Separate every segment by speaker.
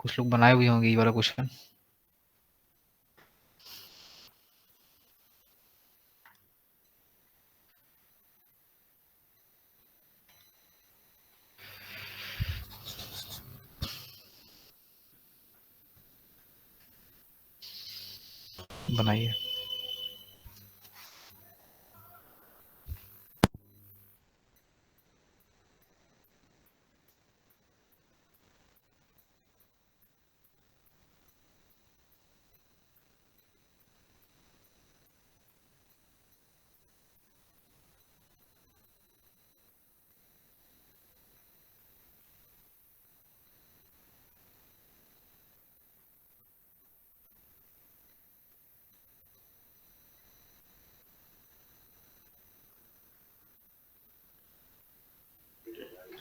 Speaker 1: कुछ लोग बनाए हुए होंगे ये वाला क्वेश्चन। बनाइए।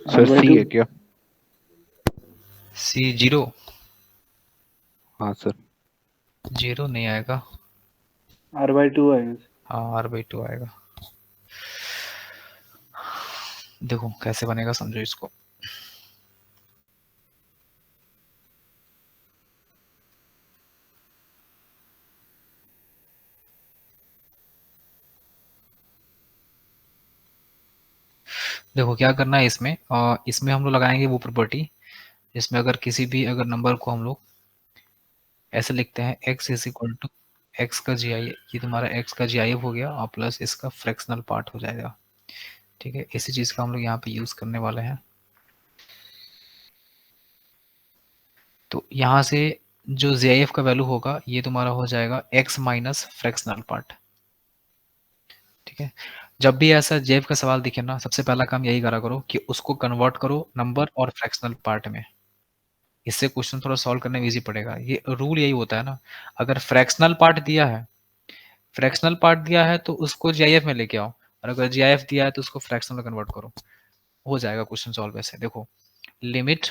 Speaker 2: सर सी है क्या?
Speaker 1: सी जीरो।
Speaker 2: हाँ सर।
Speaker 1: जीरो नहीं आएगा।
Speaker 3: R/2 आएगा।
Speaker 1: हाँ R/2 आएगा। देखो कैसे बनेगा, समझो इसको। देखो क्या करना है इसमें, इसमें हम लोग लगाएंगे वो प्रॉपर्टी जिसमें अगर किसी भी अगर नंबर को हम लोग ऐसे लिखते हैं x is equal to x का जी आई, ये तुम्हारा x का जी आई हो गया और प्लस इसका फ्रैक्शनल पार्ट हो जाएगा। ठीक है, इसी चीज का हम लोग यहाँ पे यूज करने वाले हैं। तो यहाँ से जो जी का वैल्यू होगा ये तुम्हारा हो जाएगा x माइनस फ्रैक्शनल पार्ट। ठीक है, जब भी ऐसा जेब का सवाल दिखे ना, सबसे पहला काम यही करा करो कि उसको कन्वर्ट करो नंबर और फ्रैक्शनल पार्ट में। इससे क्वेश्चन थोड़ा सॉल्व करने में इजी पड़ेगा। ये रूल यही होता है ना, अगर फ्रैक्शनल पार्ट दिया है तो उसको जीआईएफ में लेके आओ, और अगर जीआईएफ दिया है तो उसको फ्रैक्शनल में कन्वर्ट करो, हो जाएगा क्वेश्चन सॉल्व। ऐसे देखो लिमिट,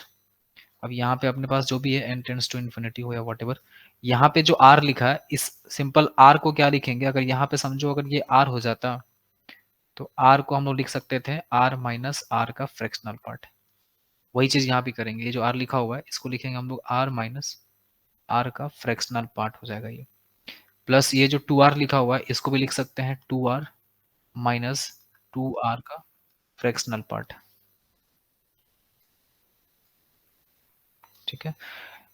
Speaker 1: अब यहाँ पे अपने पास जो भी है n टेंड्स टू इन्फिनिटी हो या व्हाटएवर, यहाँ पे जो r लिखा है इस सिंपल r को क्या लिखेंगे, अगर यहाँ पे समझो अगर ये r हो जाता तो r को हम लोग लिख सकते थे r माइनस r का फ्रैक्शनल पार्ट। वही चीज यहाँ भी करेंगे, ये जो r लिखा हुआ है इसको लिखेंगे हम लोग r माइनस r का फ्रैक्शनल पार्ट हो जाएगा ये। प्लस ये जो 2r लिखा हुआ है इसको भी लिख सकते हैं 2r माइनस 2r का फ्रैक्शनल पार्ट। ठीक है,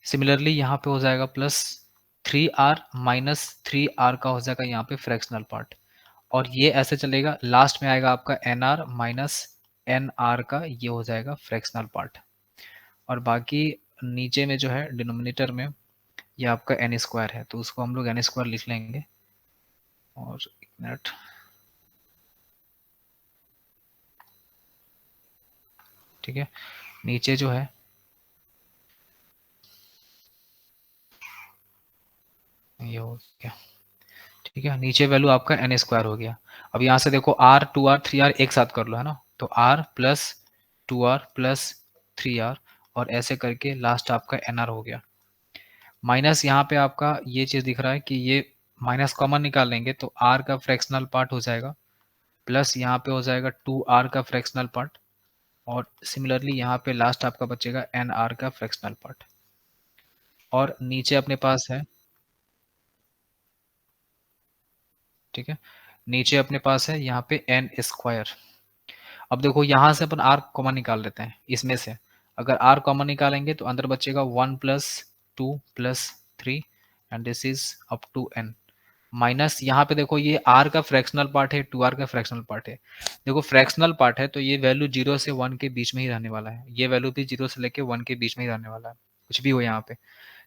Speaker 1: सिमिलरली यहाँ पे हो जाएगा प्लस 3r माइनस 3r का हो जाएगा यहाँ पे फ्रैक्शनल पार्ट, और ये ऐसे चलेगा, लास्ट में आएगा आपका nr माइनस nr का, ये हो जाएगा फ्रैक्शनल पार्ट। और बाकी नीचे में जो है डिनोमिनेटर में ये आपका एन स्क्वायर है, तो उसको हम लोग एन स्क्वायर लिख लेंगे। और एक मिनट, ठीक है, नीचे जो है ये हो गया। ठीक है, नीचे वैल्यू आपका एन स्क्वायर हो गया। अब यहाँ से देखो r 2r 3r एक साथ कर लो, है ना, तो r plus 2r plus 3r और ऐसे करके लास्ट आपका nr हो गया। माइनस यहाँ पे आपका ये चीज दिख रहा है कि ये माइनस कॉमन निकाल लेंगे तो r का फ्रैक्शनल पार्ट हो जाएगा, प्लस यहाँ पे हो जाएगा 2r का फ्रैक्शनल पार्ट, और सिमिलरली यहाँ पे लास्ट आपका बचेगा nr का फ्रैक्शनल पार्ट। और नीचे अपने पास है, ठीक है, नीचे अपने पास है यहाँ पे एन स्क्वायर। अब देखो यहाँ से अपन r कॉमन निकाल लेते हैं इसमें से, अगर r कॉमन निकालेंगे तो अंदर बचेगा 1 plus 2 plus 3 and this is up to n, minus यहाँ पे देखो ये r का फ्रैक्शनल पार्ट है 2r का फ्रैक्शनल पार्ट है। देखो फ्रैक्शनल पार्ट है तो ये वैल्यू 0 से 1 के बीच में ही रहने वाला है, ये वैल्यू भी 0 से लेके 1 के बीच में ही रहने वाला है, कुछ भी हो यहाँ पे।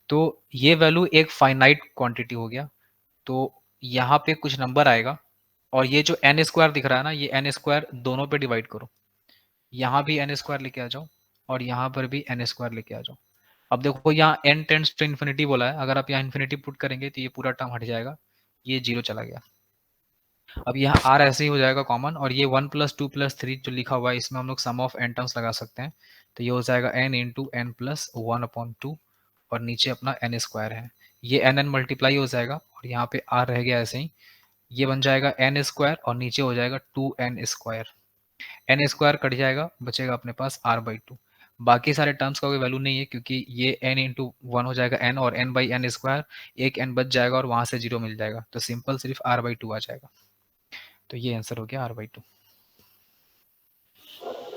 Speaker 1: तो ये वैल्यू एक फाइनाइट क्वांटिटी हो गया, तो यहाँ पे कुछ नंबर आएगा, और ये जो एन स्क्वायर दिख रहा है ना, ये एन स्क्वायर दोनों पे डिवाइड करो, यहाँ भी एन स्क्वायर लेके आ जाओ और यहाँ पर भी एन स्क्वायर लेके आ जाओ। अब देखो यहाँ n टेंड्स टू इन्फिनिटी बोला है, अगर आप यहाँ इन्फिनिटी पुट करेंगे तो ये पूरा टर्म हट जाएगा, ये 0 चला गया। अब यहाँ r ऐसे ही हो जाएगा कॉमन, और ये 1 प्लस 2 प्लस 3 जो लिखा हुआ है इसमें हम लोग सम ऑफ n टर्म्स लगा सकते हैं, तो ये हो जाएगा n इंटू एन प्लस 1/2, और नीचे अपना एन स्क्वायर है, ये n मल्टीप्लाई हो जाएगा और यहाँ पे r रह गया ऐसे ही, ये बन जाएगा एन स्क्वायर और नीचे हो जाएगा 2n square, N square cut जाएगा, बचेगा अपने पास r/2। बाकी सारे टर्म्स का कोई वैल्यू नहीं है क्योंकि ये n इंटू वन हो जाएगा n और n बाई एन स्क्वायर, एक n बच जाएगा और वहां से 0 मिल जाएगा, तो सिंपल सिर्फ r/2 आ जाएगा। तो ये आंसर हो गया r/2।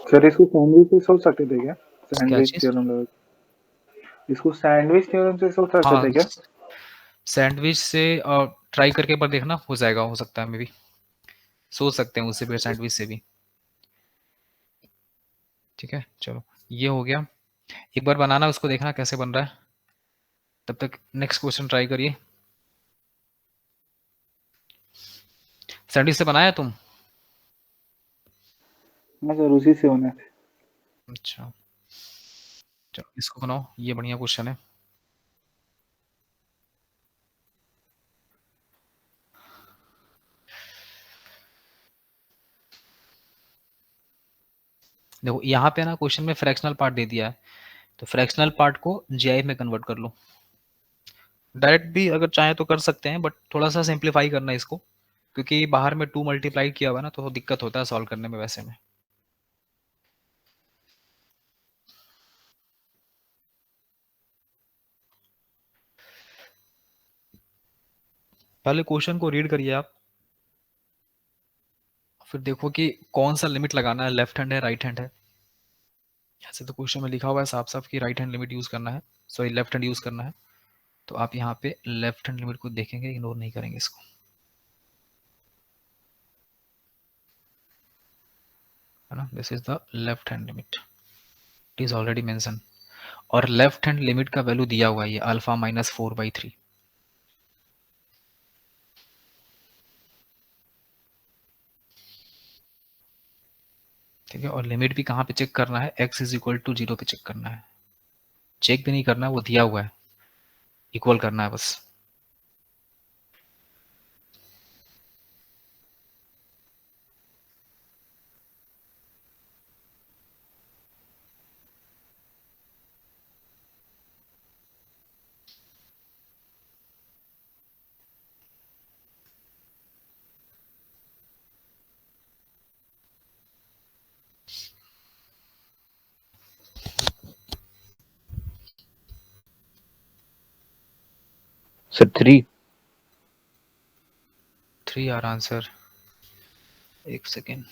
Speaker 3: सर इसको सैंडविच से सोच सकते थे क्या?
Speaker 1: क्या
Speaker 3: सैंडविच
Speaker 1: चीज?
Speaker 3: थ्योरम लगा, इसको सैंडविच थ्योरम से सोच सकते
Speaker 1: हाँ,
Speaker 3: थे क्या?
Speaker 1: सैंडविच से ट्राई करके पर देखना, हो जाएगा, हो सकता है मे बी, सोच सकते हैं उससे भी, सैंडविच से भी। ठीक है, चलो ये हो गया। एक बार बनाना, उसको देखना कैसे बन रहा है, तब तक नेक्स्ट क्वेश्चन ट्राई करिए। सैंडविच से बनाया तुम?
Speaker 3: हाँ सर, उसी से होना है।
Speaker 1: अच्छा, चलो इसको बनाओ, ये बढ़िया क्वेश्चन है। देखो यहाँ पे ना क्वेश्चन में फ्रैक्शनल पार्ट दे दिया है, तो फ्रैक्शनल पार्ट को जीआईएफ में कन्वर्ट कर लो। डायरेक्ट भी अगर चाहे तो कर सकते हैं, बट थोड़ा सा सिंप्लीफाई करना है इसको, क्योंकि बाहर में 2 मल्टीप्लाई किया हुआ है ना, तो दिक्कत होता है सॉल्व करने में वैसे में। पहले क्वेश्चन को रीड करिए आप, फिर देखो कि कौन सा लिमिट लगाना है, लेफ्ट हैंड है राइट हैंड है। ऐसे तो क्वेश्चन में लिखा हुआ है साफ साफ कि राइट हैंड लिमिट यूज करना है, सॉरी लेफ्ट हैंड यूज करना है, तो आप यहाँ पे लेफ्ट हैंड लिमिट को देखेंगे, इग्नोर नहीं करेंगे इसको, है ना। This is the left hand limit, it is already mention, और लेफ्ट हैंड लिमिट का वैल्यू दिया हुआ है ये α-4/3। ठीक है, और लिमिट भी कहाँ पे चेक करना है, x इज इक्वल टू 0 पे चेक करना है, चेक भी नहीं करना है, वो दिया हुआ है, इक्वल करना है बस।
Speaker 2: सर 3।
Speaker 1: 3 आर आंसर, एक सेकेंड,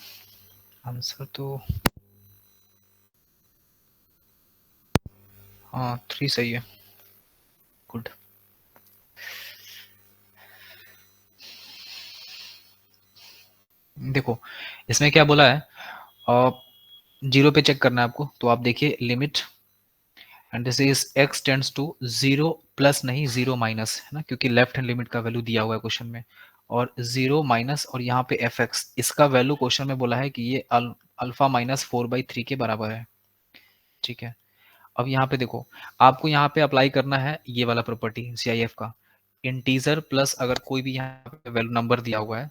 Speaker 1: आंसर तो हाँ 3 सही है, गुड। देखो इसमें क्या बोला है, 0 पे चेक करना है आपको, तो आप देखिए limit, and this is x tends to 0 plus नहीं 0 माइनस, है ना, क्योंकि लेफ्ट हैंड लिमिट का वैल्यू दिया हुआ है क्वेश्चन में, और 0 माइनस और यहाँ पे fx, इसका वैल्यू क्वेश्चन में बोला है कि ये α-4/3 के बराबर है। ठीक है, अब यहाँ पे देखो, आपको यहाँ पे अप्लाई करना है ये वाला प्रॉपर्टी CIF का, इंटीजर प्लस अगर कोई भी यहाँ पे वैल्यू नंबर दिया हुआ है,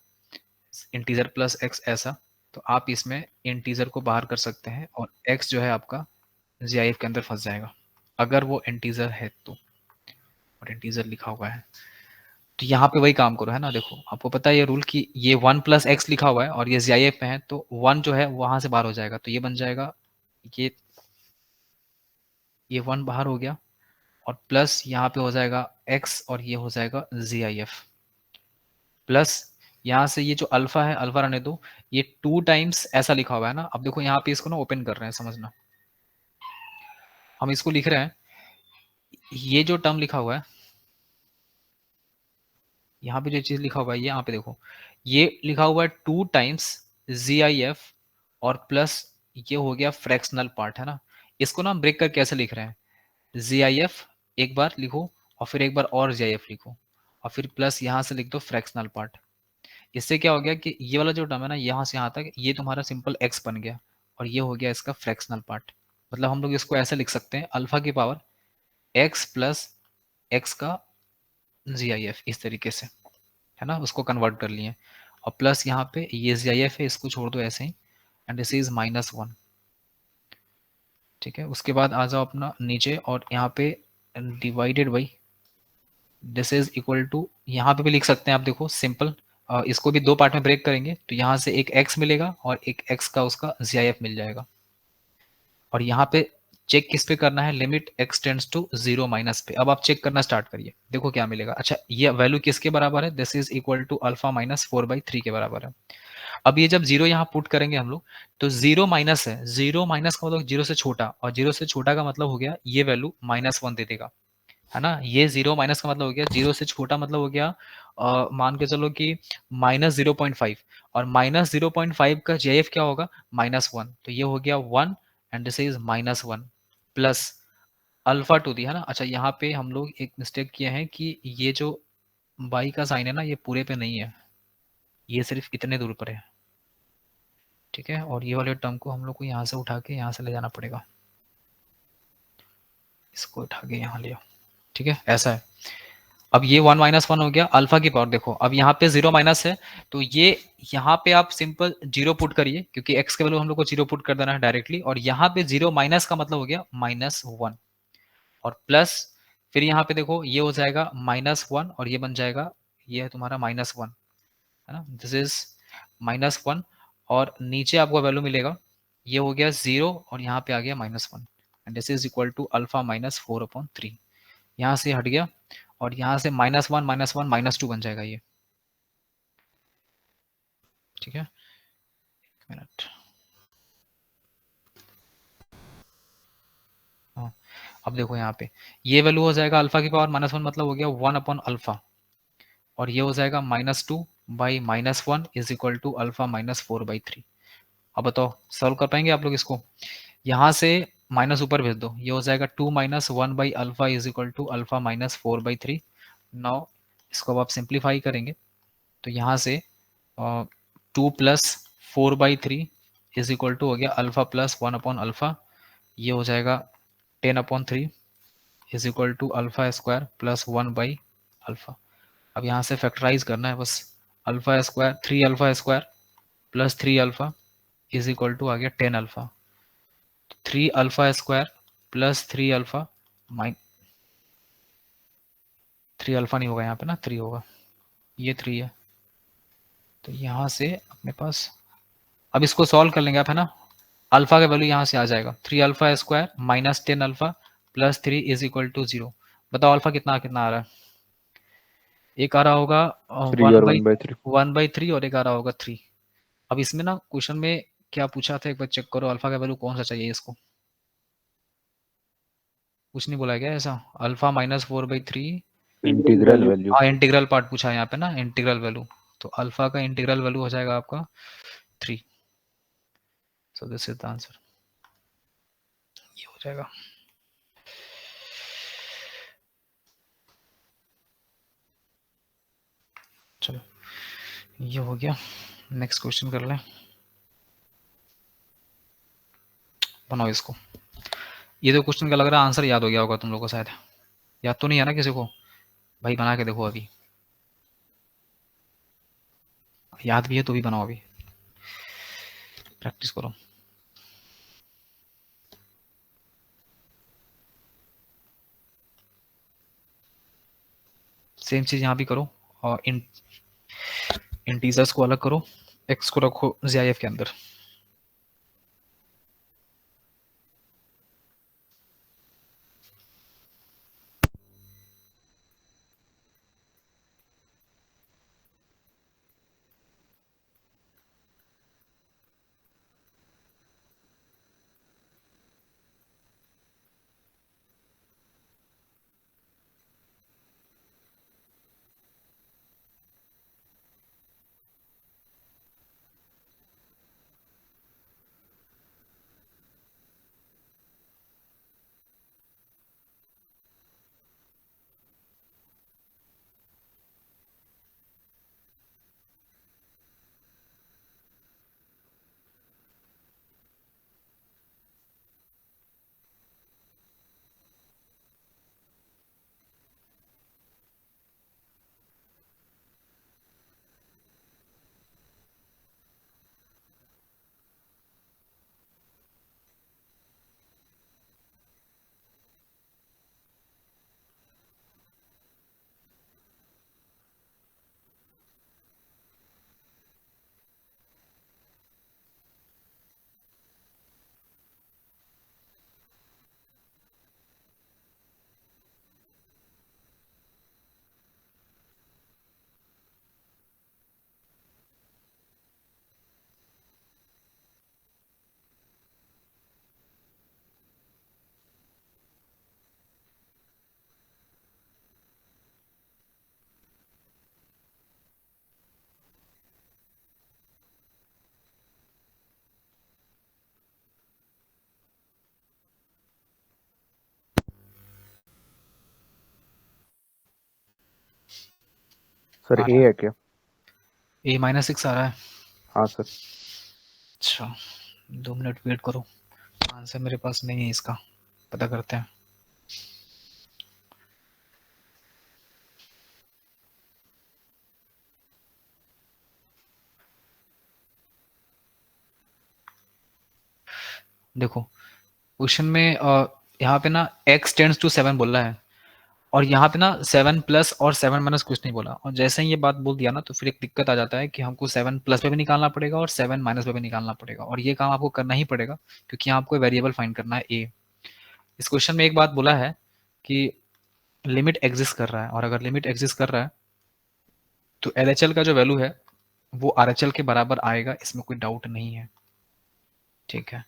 Speaker 1: इंटीजर प्लस x ऐसा, तो आप इसमें इंटीजर को बाहर कर सकते हैं और x जो है आपका GIF के अंदर फंस जाएगा, अगर वो इंटीजर है तो, और इंटीजर लिखा हुआ है, तो यहाँ पे वही काम करो, है ना। देखो आपको पता है ये रूल कि ये 1 प्लस एक्स लिखा हुआ है और ये जीआईएफ में है, तो 1 जो है वहां से बाहर हो जाएगा, तो ये बन जाएगा, ये 1 बाहर हो गया, और प्लस यहाँ पे हो जाएगा x और ये हो जाएगा जीआईएफ, प्लस यहाँ से ये जो अल्फा है, अल्फा रहने दो, ये 2 टाइम्स ऐसा लिखा हुआ है ना। अब देखो यहाँ पे इसको ना ओपन कर रहे हैं, समझना, हम इसको लिख रहे हैं, ये जो टर्म लिखा हुआ है, यहाँ पे जो चीज लिखा हुआ है, यहाँ पे देखो, ये लिखा हुआ है 2 टाइम्स जीआईएफ और प्लस ये हो गया फ्रैक्शनल पार्ट, है ना। इसको ना हम ब्रेक कर कैसे लिख रहे हैं, जीआईएफ एक बार लिखो और फिर एक बार और जीआईएफ लिखो और फिर प्लस यहाँ से लिख दो फ्रैक्शनल पार्ट। इससे क्या हो गया कि ये वाला जो टर्म है ना, यहाँ से यहाँ तक ये तुम्हारा सिंपल एक्स बन गया और ये हो गया इसका फ्रैक्शनल पार्ट। मतलब हम लोग इसको ऐसे लिख सकते हैं, अल्फा की पावर एक्स प्लस एक्स का जीआईएफ, इस तरीके से, है ना, उसको कन्वर्ट कर लिए, और प्लस यहाँ पे ये जीआईएफ है, इसको छोड़ दो ऐसे ही, एंड दिस इज -1। ठीक है, उसके बाद आ जाओ अपना नीचे और यहाँ पे divided by, this is equal to, यहाँ पे भी लिख सकते हैं आप, देखो सिंपल, इसको भी 2 पार्ट में ब्रेक करेंगे तो यहाँ से एक x मिलेगा और एक x का उसका जीआईएफ मिल जाएगा, और यहाँ पे चेक किस पे करना है, limit x tends to 0 minus पे। अब आप चेक करना स्टार्ट करिए, देखो क्या मिलेगा। अच्छा ये वैल्यू किसके बराबर है, this is equal to alpha minus 4/3 के बराबर है। अब ये जब जीरो यहाँ पुट करेंगे हम लोग, तो जीरो माइनस है, जीरो माइनस का मतलब जीरो से छोटा, और जीरो से छोटा का मतलब हो गया ये वैल्यू -1 दे देगा, है ना। ये जीरो माइनस का मतलब हो गया जीरो से छोटा, मतलब हो गया मान के चलो कि -0.5, और -0.5 का JF क्या होगा, -1, तो ये हो गया 1 and this is -1 plus alpha to the, है ना। अच्छा यहाँ पे हम लोग एक मिस्टेक किए हैं कि ये जो बाई का साइन है ना, ये पूरे पे नहीं है, ये सिर्फ इतने दूर पर है, ठीक है। और ये वाले टर्म को हम लोग को यहाँ से उठा के यहाँ से ले जाना पड़ेगा, इसको उठा के यहाँ ले आओ, ठीक है, ऐसा है। अब ये 1 - 1 हो गया, अल्फा की पावर देखो, अब यहाँ पे 0 माइनस है, तो ये यहाँ पे आप सिंपल 0 पुट करिए, क्योंकि x के वैल्यू हम लोग को 0 पुट कर देना है डायरेक्टली, और यहाँ पे 0 माइनस का मतलब हो गया -1, और प्लस फिर यहाँ पे देखो ये हो जाएगा -1, और ये बन जाएगा, ये है तुम्हारा -1, है ना, दिस इज -1, और नीचे आपको वैल्यू मिलेगा, ये हो गया 0, और यहाँ पे आ गया -1, and this is equal to alpha -4/3, यहाँ से हट गया, और यहाँ से -1 -1 -2 बन जाएगा ये, ठीक है। एक मिनट, हाँ, अब देखो यहाँ पे ये वैल्यू हो जाएगा अल्फा की पावर -1, मतलब हो गया 1/अल्फा, और ये हो जाएगा -2/-1 इज इक्वल टू अल्फा -4/3। अब बताओ सॉल्व कर पाएंगे आप लोग इसको, यहाँ से माइनस ऊपर भेज दो, ये हो जाएगा 2 - 1/अल्फा is equal to alpha -4/3। Now इसको अब आप सिंप्लीफाई करेंगे, तो यहाँ से 2 + 4/3 इज इक्वल टू हो गया अल्फा प्लस 1/अल्फा, ये हो जाएगा 10/3 is equal to alpha square plus 1/अल्फा। अब यहाँ से फैक्टराइज करना है बस, alpha square 3 alpha square plus 3 alpha is equal to आ गया 10 alpha, 3 alpha square plus 3 alpha minus 3 alpha नहीं होगा यहाँ पे ना, 3 होगा, ये 3 है, तो यहाँ से अपने पास, अब इसको सॉल्व कर लेंगे आप, है ना। अल्फा का वैल्यू यहाँ से आ जाएगा 3 alpha square minus 10 alpha plus 3 is equal to 0। बताओ अल्फा कितना कितना आ रहा है, एक आ रहा होगा
Speaker 2: 3 और 1/3।
Speaker 1: 1/3, और एक आ रहा होगा 3। अब इसमें ना क्वेश्चन में क्या पूछा था, एक बार चेक करो, अल्फा का वैल्यू कौन सा चाहिए इसको, कुछ नहीं बोला गया ऐसा, अल्फा -4/3,
Speaker 2: इंटीग्रल वैल्यू।
Speaker 1: हाँ इंटीग्रल पार्ट पूछा है यहाँ पे ना, इंटीग्रल वैल्यू, तो अल्फा का इंटीग्रल वैल्यू हो जाएगा आपका 3, so this is the answer, ये हो जाएगा। चलो ये हो गया, नेक्स्ट क्वेश्चन कर लें, बनाओ इसको। ये तो क्वेश्चन का लग रहा है आंसर याद हो गया होगा तुम लोगों को शायद, याद तो नहीं है ना किसी को, भाई बना के देखो, अभी याद भी है तो भी बनाओ, अभी प्रैक्टिस करो। सेम चीज यहाँ भी करो, और इंटीजर्स को अलग करो, एक्स को रखो जीआईएफ के अंदर।
Speaker 2: सर
Speaker 1: आ
Speaker 2: ए
Speaker 1: रहा
Speaker 2: है क्या?
Speaker 1: है, A-6 आ रहा है।
Speaker 2: हाँ सर।
Speaker 1: अच्छा 2 मिनट वेट करो, आंसर मेरे पास नहीं है इसका, पता करते हैं। देखो क्वेश्चन में यहाँ पे ना x टेंड्स टू 7 बोल रहा है, और यहाँ पे ना 7 प्लस और 7 माइनस कुछ नहीं बोला, और जैसे ही ये बात बोल दिया ना तो फिर एक दिक्कत आ जाता है कि हमको 7 प्लस पे भी निकालना पड़ेगा और 7 माइनस पे भी निकालना पड़ेगा, और ये काम आपको करना ही पड़ेगा क्योंकि यहाँ आपको वेरिएबल फाइंड करना है a। इस क्वेश्चन में एक बात बोला है कि लिमिट एग्जिस्ट कर रहा है, और अगर लिमिट एग्जिस्ट कर रहा है तो LHL का जो वैल्यू है वो RHL के बराबर आएगा, इसमें कोई डाउट नहीं है। ठीक है,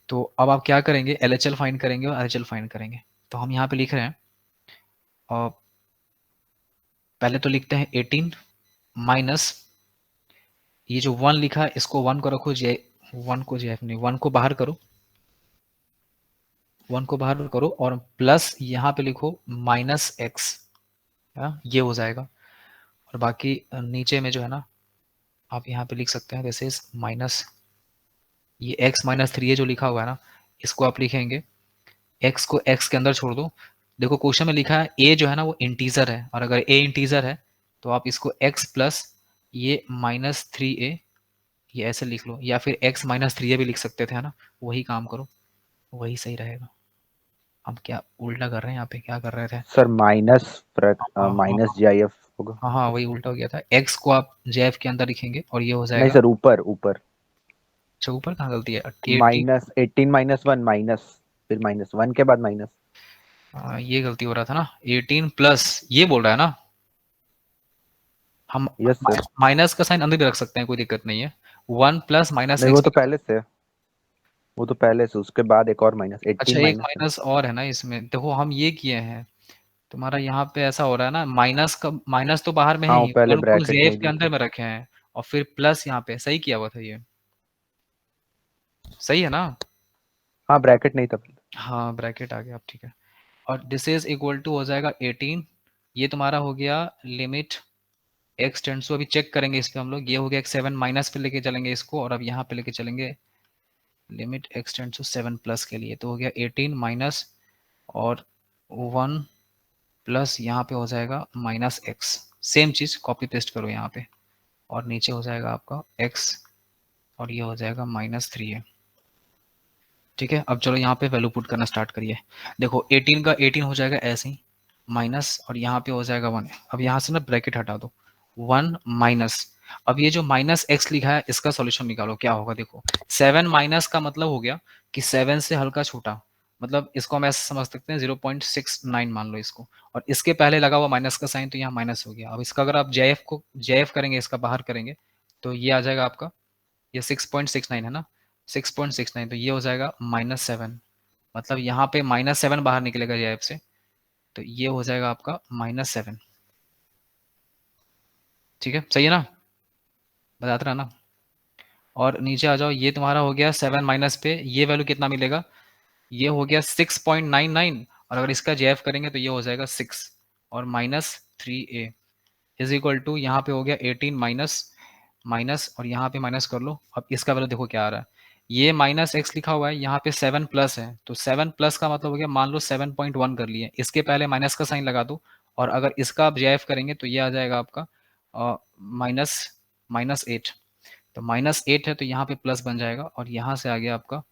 Speaker 1: तो अब आप क्या करेंगे, LHL फाइंड करेंगे और RHL फाइंड करेंगे। तो हम यहाँ पे लिख रहे हैं, और पहले तो लिखते हैं 18 माइनस ये जो 1 लिखा है इसको 1 को रखो, जे 1 को जे नहीं 1 को बाहर करो, 1 को बाहर करो, और प्लस यहाँ पे लिखो माइनस एक्स, ये हो जाएगा। और बाकी नीचे में जो है ना आप यहाँ पे लिख सकते हैं दिस इज माइनस ये x माइनस 3 जो लिखा हुआ है ना, इसको आप लिखेंगे, x को x के अंदर छोड़ दो। देखो क्वेश्चन में लिखा है a जो है ना वो इंटीजर है, और अगर a इंटीजर है तो आप इसको x प्लस ये -3a ये ऐसे लिख लो, या फिर x माइनस 3a भी लिख सकते थे, है ना, वही काम करो, वही सही रहेगा। हम क्या उल्टा कर रहे हैं यहाँ पे, क्या कर रहे थे
Speaker 2: सर माइनस
Speaker 1: हाँ
Speaker 2: GIF होगा।
Speaker 1: हाँ हाँ वही उल्टा हो गया था, x को आप JF के अंदर लिखेंगे और ये हो
Speaker 2: नहीं
Speaker 1: जाएगा।
Speaker 2: सर, ऊपर ऊपर।
Speaker 1: अच्छा ऊपर कहाँ गलती है, 80
Speaker 2: -18 -1 माइनस, फिर -1 के बाद माइनस।
Speaker 1: ये गलती हो रहा था ना, 18 प्लस ये बोल रहा है ना, हम
Speaker 2: यस सर।
Speaker 1: माइनस का साइन अंदर भी रख सकते हैं, कोई दिक्कत नहीं है। 1 प्लस माइनस
Speaker 2: नहीं वो
Speaker 1: एक्स,
Speaker 2: तो पहले से, वो तो पहले से, उसके बाद एक और माइनस,
Speaker 1: अच्छा
Speaker 2: 18
Speaker 1: एक
Speaker 2: माइनस है।
Speaker 1: माइनस और है ना इसमें, देखो हम ये किए हैं, तुम्हारा यहाँ पे ऐसा हो रहा है ना, माइनस का माइनस तो बाहर में है
Speaker 2: हाँ वो
Speaker 1: ही,
Speaker 2: पहले
Speaker 1: 1 को
Speaker 2: ब्रैकेट
Speaker 1: जेफ
Speaker 2: नहीं
Speaker 1: के
Speaker 2: दी
Speaker 1: अंदर
Speaker 2: थी।
Speaker 1: में रखे हैं, और फिर प्लस यहाँ पे सही किया हुआ था ये, सही है ना।
Speaker 2: हाँ ब्रैकेट नहीं था पहले।
Speaker 1: हाँ ब्रैकेट आ गया अब, ठीक है। और दिस इज इक्वल टू हो जाएगा 18, ये तुम्हारा हो गया लिमिट एक्स टेंड्स टू, अभी चेक करेंगे इस पे हम लोग, ये हो गया 7 माइनस पे लेके चलेंगे इसको, और अब यहाँ पे लेके चलेंगे limit x tends to 7 plus के लिए, तो हो गया 18 माइनस और 1 प्लस यहाँ पे हो जाएगा माइनस एक्स, सेम चीज कॉपी पेस्ट करो यहाँ पे, और नीचे हो जाएगा आपका x, और ये हो जाएगा -3 है। ठीक है, अब चलो यहाँ पे वैल्यू पुट करना स्टार्ट करिए। देखो 18 का 18 हो जाएगा ऐसे ही माइनस, और यहाँ पे हो जाएगा 1, अब यहाँ से ना ब्रैकेट हटा दो, 1 माइनस, अब ये जो माइनस एक्स लिखा है इसका सॉल्यूशन निकालो, क्या होगा देखो, 7 माइनस का मतलब हो गया कि 7 से हल्का छोटा, मतलब इसको हम ऐसे समझ सकते हैं 0.69 मान लो इसको, और इसके पहले लगा हुआ माइनस का साइन तो यहाँ माइनस हो गया। अब इसका अगर आप JF करेंगे, इसका बाहर करेंगे तो ये आ जाएगा आपका, ये 6.69 है ना, 6.69, तो ये हो जाएगा -7, मतलब यहाँ पे -7 बाहर निकलेगा JF से, तो ये हो जाएगा आपका -7। ठीक है, सही है ना, बताते रहा ना। और नीचे आ जाओ, ये तुम्हारा हो गया 7 माइनस पे ये वैल्यू कितना मिलेगा, ये हो गया 6.99, और अगर इसका JF करेंगे तो ये हो जाएगा 6 और -3a इज इक्वल टू, यहाँ पे हो गया 18 माइनस माइनस, और यहाँ पे माइनस कर लो। अब इसका वैल्यू देखो क्या आ रहा है, ये माइनस एक्स लिखा हुआ है, यहाँ पे 7 प्लस है, तो 7 प्लस का मतलब हो गया, मान लो 7.1 कर लिए, इसके पहले माइनस का साइन लगा दो, और अगर इसका आप JF करेंगे तो ये आ जाएगा आपका माइनस -8, तो -8 है तो यहाँ पे प्लस बन जाएगा, और यहाँ से आ गया आपका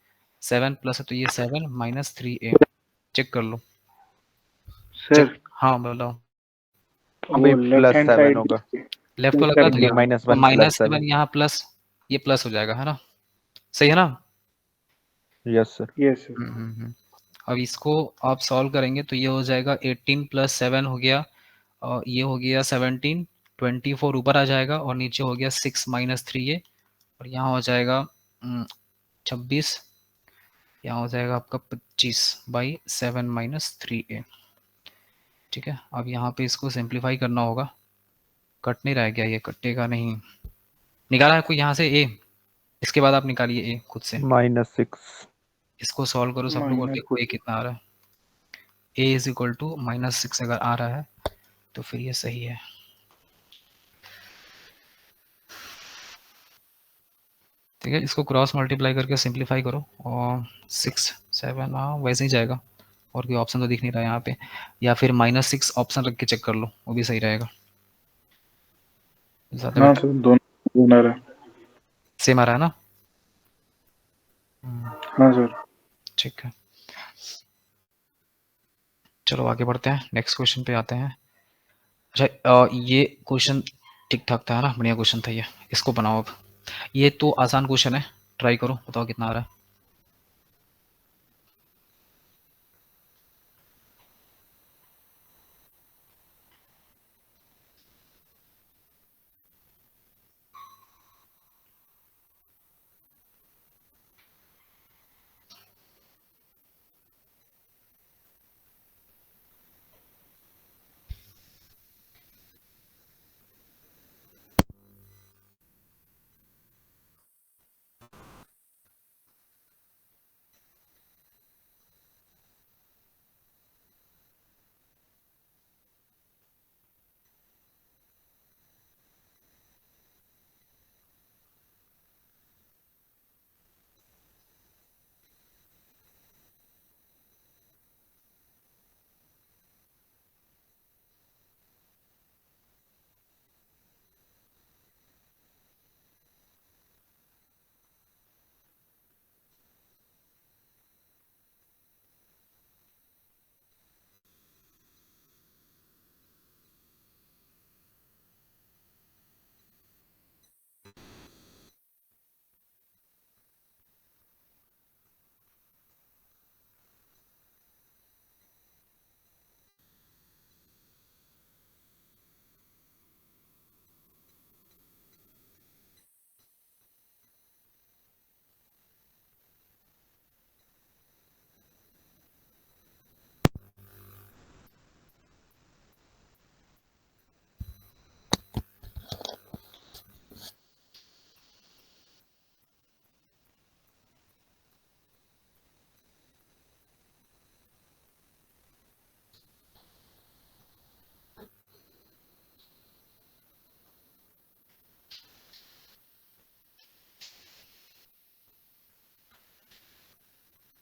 Speaker 1: 7 प्लस है तो ये 7 -3a, चेक कर लो, चेक,
Speaker 3: सर
Speaker 1: हाँ बताओ।
Speaker 2: अभी
Speaker 3: वो लेफ्ट हैंड
Speaker 2: +7
Speaker 3: साइड
Speaker 2: होगा।
Speaker 1: लेफ्ट को
Speaker 3: चेक
Speaker 1: लगा
Speaker 3: कर
Speaker 1: दो
Speaker 2: ये
Speaker 1: यहाँ,
Speaker 3: लिया।
Speaker 1: तो
Speaker 2: -1
Speaker 1: -7
Speaker 2: +7।
Speaker 1: यहाँ प्लस, ये प्लस हो जाएगा, है ना, सही है ना।
Speaker 2: Yes sir.
Speaker 3: Yes sir.
Speaker 1: अब इसको आप सॉल्व करेंगे तो ये हो जाएगा 18 + 7 हो गया, और ये हो गया 17, 24 ऊपर आ जाएगा, और नीचे हो गया 6 -3a, और यहाँ हो जाएगा 26, यहाँ हो जाएगा आपका 25/7 - 3a। ठीक है, अब यहाँ पे इसको सिंप्लीफाई करना होगा, कट नहीं रह गया, ये कटेगा नहीं, निकाला है कोई यहाँ से a, इसके बाद आप निकालिए a खुद से,
Speaker 2: -6।
Speaker 1: इसको सॉल्व करो सब लोग और देखो a
Speaker 3: -6
Speaker 1: कितना आ रहा है, a इज इक्वल टू -6 अगर आ रहा है तो फिर ये सही है। ठीक है, इसको क्रॉस मल्टीप्लाई करके सिंप्लीफाई करो और 6 7, हाँ वैसे ही जाएगा, और कोई ऑप्शन तो दिख नहीं रहा है यहाँ पे, या फिर -6 ऑप्शन रख के चेक कर लो, वो भी सही रहेगा। ज़्यादा
Speaker 3: हाँ
Speaker 1: बेटर,
Speaker 3: सर, दोनों आ रहा है।
Speaker 1: सेम आ रहा है ना?
Speaker 3: हाँ सर।
Speaker 1: ठीक है, चलो आगे बढ़ते हैं, नेक्स्ट क्वेश्चन पे आते हैं। अच्छा, ये क्वेश्चन ठीक ठाक था, है ना, बढ़िया क्वेश्चन था ये, इसको बनाओ अब। ये तो आसान क्वेश्चन है, ट्राई करो, बताओ कितना आ रहा है।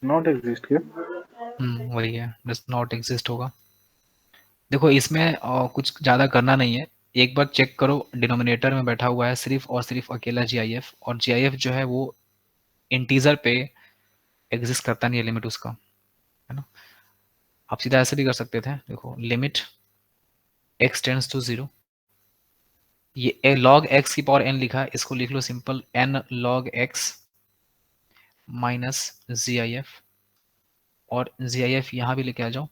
Speaker 3: नॉट एग्जिस्ट क्या?
Speaker 1: वही है, डज नॉट एग्जिस्ट होगा। देखो इसमें कुछ ज़्यादा करना नहीं है, एक बार चेक करो, डिनोमिनेटर में बैठा हुआ है सिर्फ और सिर्फ अकेला जीआईएफ, और जीआईएफ जो है वो इंटीजर पे एग्जिस्ट करता नहीं है, लिमिट उसका, है ना। आप सीधा ऐसे भी कर सकते थे, देखो लिमिट x टेंड्स टू 0, ये log x की पावर n लिखा है, इसको लिख लो simple n log x minus GIF, और जीआईएफ यहाँ भी लेके आ जाओ,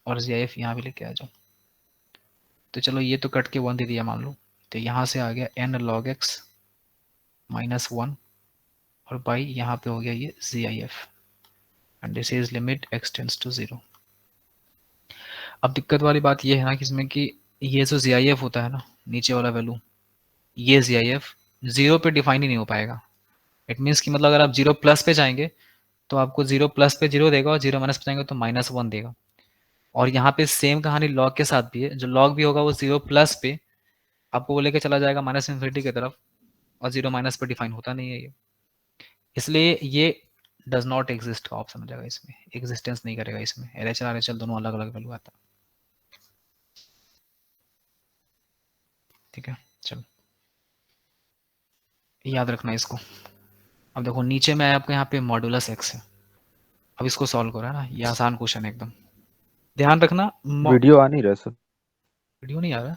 Speaker 1: और जीआईएफ यहाँ भी लेके आ जाओ। तो चलो ये तो कट के 1 दे दिया मान लो, तो यहाँ से आ गया n log x माइनस 1, और बाई यहाँ पे हो गया ये GIF, and this is limit x tends to 0। अब दिक्कत वाली बात ये है ना कि इसमें कि ये जो जीआईएफ होता है ना, नीचे वाला वैल्यू, ये जीआईएफ 0 पे डिफाइन ही नहीं हो पाएगा। इट मीन्स कि मतलब अगर आप 0 प्लस पे जाएंगे तो आपको 0 प्लस पे 0 देगा, और 0 माइनस पे जाएंगे तो -1 देगा। और यहाँ पे सेम कहानी लॉग के साथ भी है, जो लॉग भी होगा वो 0 प्लस पे आपको वो लेके चला जाएगा -∞ की तरफ, और 0 माइनस पे डिफाइन होता नहीं है ये, इसलिए ये डज नॉट एग्जिस्ट का ऑप्शन हो जाएगा, इसमें एग्जिस्टेंस नहीं करेगा, इसमें एलएचएल आरएचएल दोनों अलग अलग वैल्यू आता है। ठीक है, चलो याद रखना इसको। अब देखो नीचे में आपके यहाँ पे मॉडुलस एक्स है, अब इसको सॉल्व करो, है ना, ये आसान क्वेश्चन है एकदम, ध्यान रखना।
Speaker 2: वीडियो आ नहीं रहा सर।
Speaker 1: वीडियो नहीं आ रहा,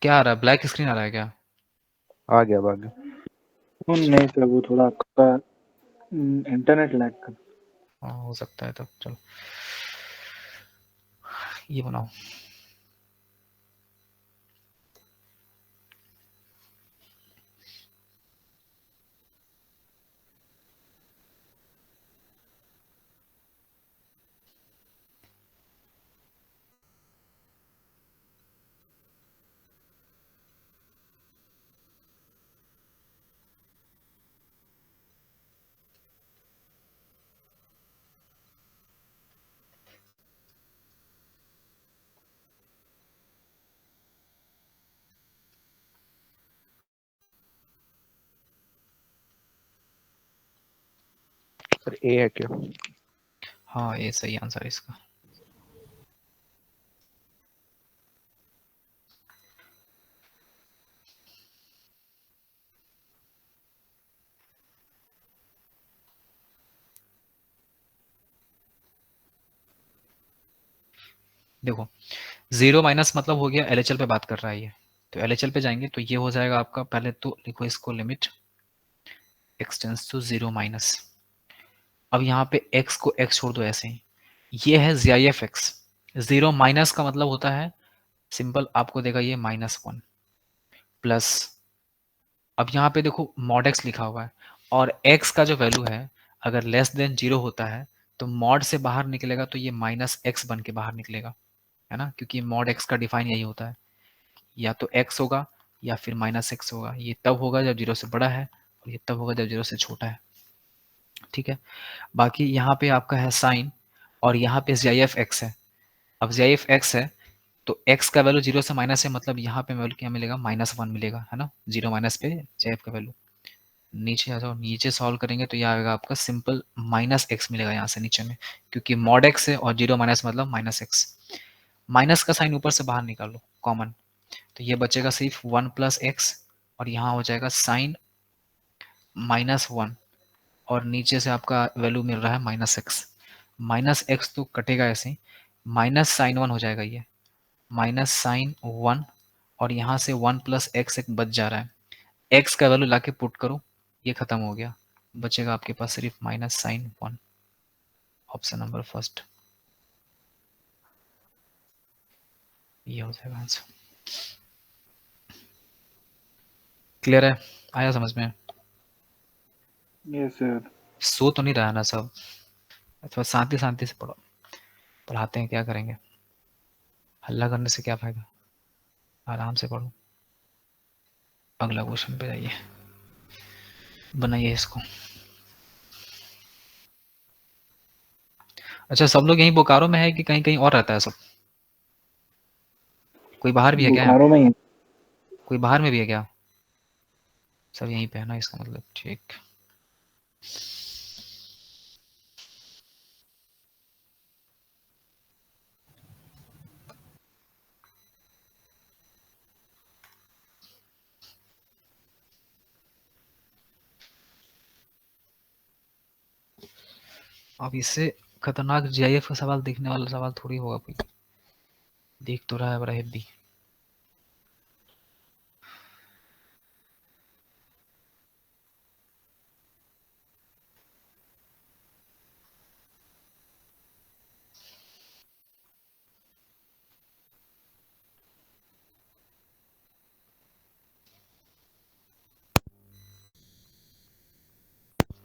Speaker 1: क्या आ रहा है, ब्लैक स्क्रीन आ रहा है क्या?
Speaker 2: आ गया आ गया।
Speaker 3: नहीं सर, वो थोड़ा आपका इंटरनेट लैग कर।
Speaker 1: हाँ हो सकता है, तब चलो ये बनाओ।
Speaker 2: सर ए है क्या?
Speaker 1: हाँ ये सही आंसर है इसका। देखो 0 माइनस मतलब हो गया LHL पे बात कर रहा है ये, तो LHL पे जाएंगे तो ये हो जाएगा आपका, पहले तो लिखो इसको लिमिट एक्सटेंस टू 0 माइनस। अब यहाँ पे x को x छोड़ दो ऐसे ही, ये है ZIF(x). 0 माइनस का मतलब होता है सिंपल, आपको देगा ये -1 प्लस, अब यहाँ पे देखो मॉड x लिखा हुआ है और x का जो वैल्यू है अगर लेस देन 0 होता है तो मॉड से बाहर निकलेगा तो ये -x बन के बाहर निकलेगा, है ना, क्योंकि मॉड x का डिफाइन यही होता है, या तो x होगा या फिर -x होगा। ये तब होगा जब 0 से बड़ा है और ये तब होगा जब 0 से छोटा है, ठीक है। बाकी यहाँ पे आपका है साइन और यहाँ पे ZIF(x) है। अब ZIF(x) है तो x का वैल्यू 0 से माइनस है, मतलब यहाँ पे वैल्यू क्या मिलेगा, -1 मिलेगा, है ना। 0 माइनस पे ZIF का वैल्यू। नीचे आ जाओ, नीचे सॉल्व करेंगे तो यह आएगा आपका सिंपल -x मिलेगा यहाँ से नीचे में, क्योंकि मॉड x है और 0 माइनस मतलब -x। माइनस का साइन ऊपर से बाहर निकाल लो कॉमन, तो ये बचेगा सिर्फ 1 प्लस x और यहाँ हो जाएगा साइन -1 और नीचे से आपका वैल्यू मिल रहा है -x। -x तो कटेगा ऐसे ही, -sin 1 हो जाएगा ये, -sin 1 और यहाँ से 1 प्लस x एक बच जा रहा है, x का वैल्यू लाके पुट करो, ये खत्म हो गया, बचेगा आपके पास सिर्फ -sin 1। ऑप्शन नंबर फर्स्ट ये हो जाएगा आंसर। क्लियर है, आया समझ में?
Speaker 3: Yes sir.
Speaker 1: सो तो नहीं रहा ना सब, अथवा शांति शांति से पढ़ो, पढ़ाते हैं क्या करेंगे, हल्ला करने से क्या फायदा, आराम से पढ़ो। अगला क्वेश्चन पे जाइए, बनाइए इसको। अच्छा सब लोग यहीं बोकारो में है कि कहीं कहीं और रहता है सब? कोई बाहर भी है क्या?
Speaker 3: बोकारो में ही है।
Speaker 1: कोई बाहर में भी है क्या? सब यहीं पे है ना, इसका मतलब ठीक। अब इससे खतरनाक GIF का सवाल देखने वाला सवाल थोड़ी होगा कोई, देख तो रहा है बड़ा हेवी।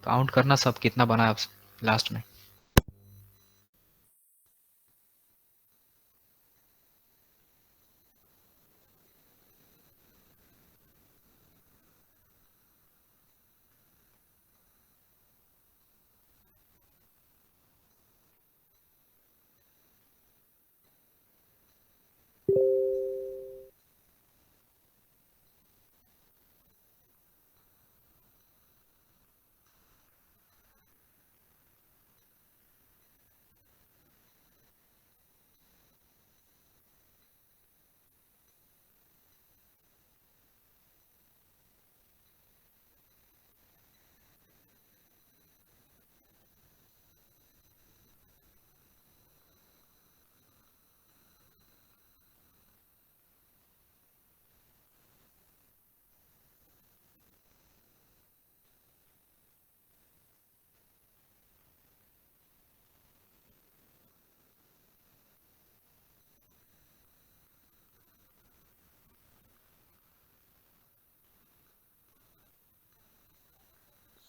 Speaker 1: काउंट करना सब कितना बना है लास्ट में।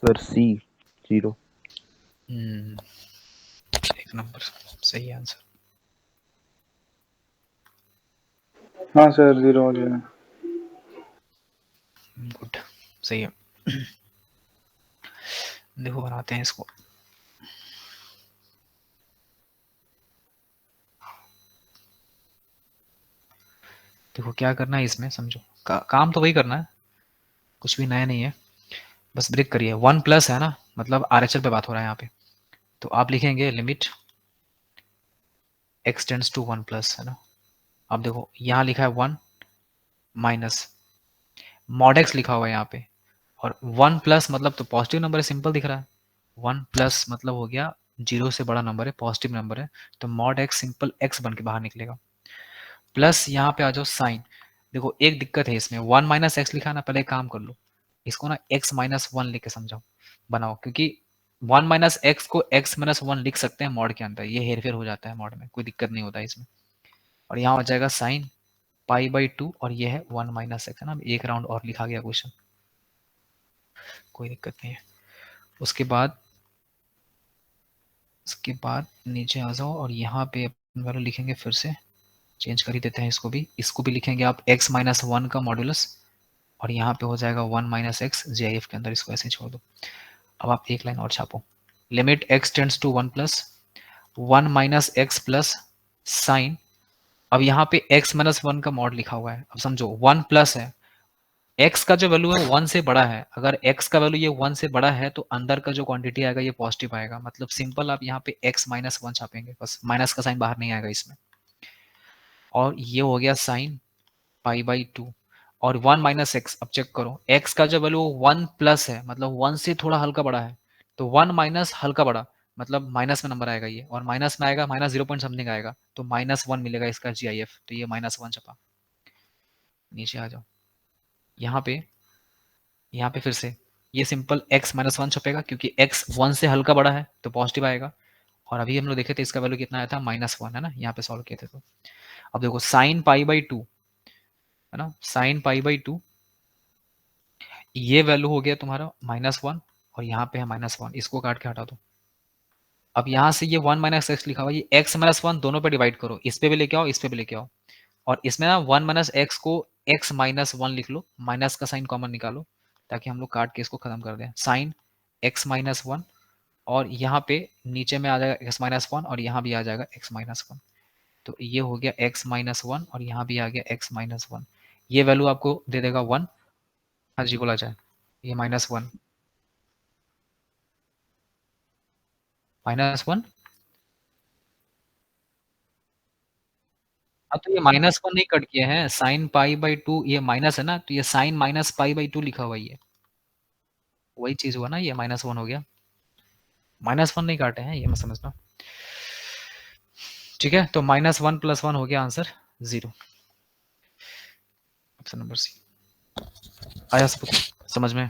Speaker 2: सर सी 0।
Speaker 1: एक नंबर सही आंसर।
Speaker 3: हाँ सर 0 हो जाएगा।
Speaker 1: गुड, सही है। देखो बनाते हैं इसको। देखो क्या करना है इसमें, समझो काम तो वही करना है, कुछ भी नया नहीं है, बस ब्रेक करिए। 1 प्लस है ना, मतलब RHL पे बात हो रहा है यहाँ पे, तो आप लिखेंगे limit x tends to 1 plus, है ना। अब देखो यहाँ लिखा है 1 माइनस मॉड x लिखा हुआ है यहाँ पे, और 1 प्लस मतलब तो पॉजिटिव नंबर है, सिंपल दिख रहा है। 1 प्लस मतलब हो गया 0 से बड़ा नंबर है, पॉजिटिव नंबर है, तो मॉड x सिंपल x बन के बाहर निकलेगा। प्लस यहाँ पे आ जाओ साइन। देखो एक दिक्कत है इसमें, 1 माइनस एक्स लिखा ना, पहले एक काम कर लो, इसको ना x माइनस 1 लिख के समझाओ, बनाओ, क्योंकि 1 माइनस एक्स को x माइनस 1 लिख सकते हैं मॉड के अंदर, ये हेरफेर हो जाता है मॉड में, कोई दिक्कत नहीं होता है इसमें। और यहाँ हो जाएगा साइन पाई बाई 2 और ये है 1 माइनस एक्स, है ना, एक राउंड और लिखा गया क्वेश्चन, कोई दिक्कत नहीं है। उसके बाद नीचे आ जाओ और यहाँ पे अपन वैल्यू लिखेंगे, फिर से चेंज कर ही देते हैं इसको भी लिखेंगे आप x माइनस 1 का मॉड्यूलस, और यहाँ पे हो जाएगा 1 माइनस एक्स JIF के अंदर, इसको ऐसे छोड़ दो। अब आप एक लाइन और छापो, limit x tends to 1 plus 1 minus x plus sine. अब यहाँ पे x माइनस 1 का मॉड लिखा हुआ है, अब समझो 1 प्लस है, x का जो वैल्यू है 1 से बड़ा है, अगर x का वैल्यू ये 1 से बड़ा है तो अंदर का जो क्वांटिटी आएगा ये पॉजिटिव आएगा, मतलब सिंपल आप यहाँ पे x माइनस 1 छापेंगे, बस माइनस का साइन बाहर नहीं आएगा इसमें। और ये हो गया साइन पाई बाई 2 और 1 माइनस एक्स। अब चेक करो x का जो वैल्यू 1 प्लस है, मतलब 1 से थोड़ा हल्का बड़ा है, तो 1 माइनस हल्का बड़ा मतलब माइनस में नंबर आएगा ये, और माइनस में आएगा माइनस 0 पॉइंट समथिंग आएगा, तो -1 मिलेगा इसका GIF, तो ये -1 छपा। नीचे आ जाओ, यहाँ पे फिर से ये सिंपल x माइनस 1 छपेगा, क्योंकि x 1 से हल्का बड़ा है तो पॉजिटिव आएगा, और अभी हम लोग देखे थे इसका वैल्यू कितना आया था -1, है ना, यहाँ पे सॉल्व किए थे। तो अब देखो साइन पाई बाई 2, है ना, साइन पाई बाई 2, ये वैल्यू हो गया तुम्हारा -1 और यहाँ पे है -1, इसको काट के हटा दो। अब यहाँ से ये 1 माइनस एक्स लिखा हुआ, ये x माइनस 1 दोनों पे डिवाइड करो, इस पे भी लेके आओ, इस पे भी लेके आओ, और इसमें ना 1 माइनस एक्स को x माइनस 1 लिख लो, माइनस का साइन कॉमन निकालो, ताकि हम लोग काट के इसको खत्म कर दें। साइन x माइनस 1 और यहाँ पे नीचे में आ जाएगा x माइनस 1 और यहाँ भी आ जाएगा x माइनस 1, तो ये हो गया x माइनस 1 और यहाँ भी आ गया x माइनस 1, ये वैल्यू आपको दे देगा 1। हाँ जी बोला जाए, ये -1 -1, हाँ तो ये -1 नहीं कट किए हैं, साइन पाई बाई 2 ये माइनस है ना, तो ये साइन माइनस पाई बाई 2 लिखा हुआ है, ये वही चीज हुआ ना, ये -1 हो गया, -1 नहीं काटे हैं, ये मैं समझना। ठीक है, तो -1 + 1 हो गया आंसर 0, ऑप्शन नंबर सी। आया समझ में?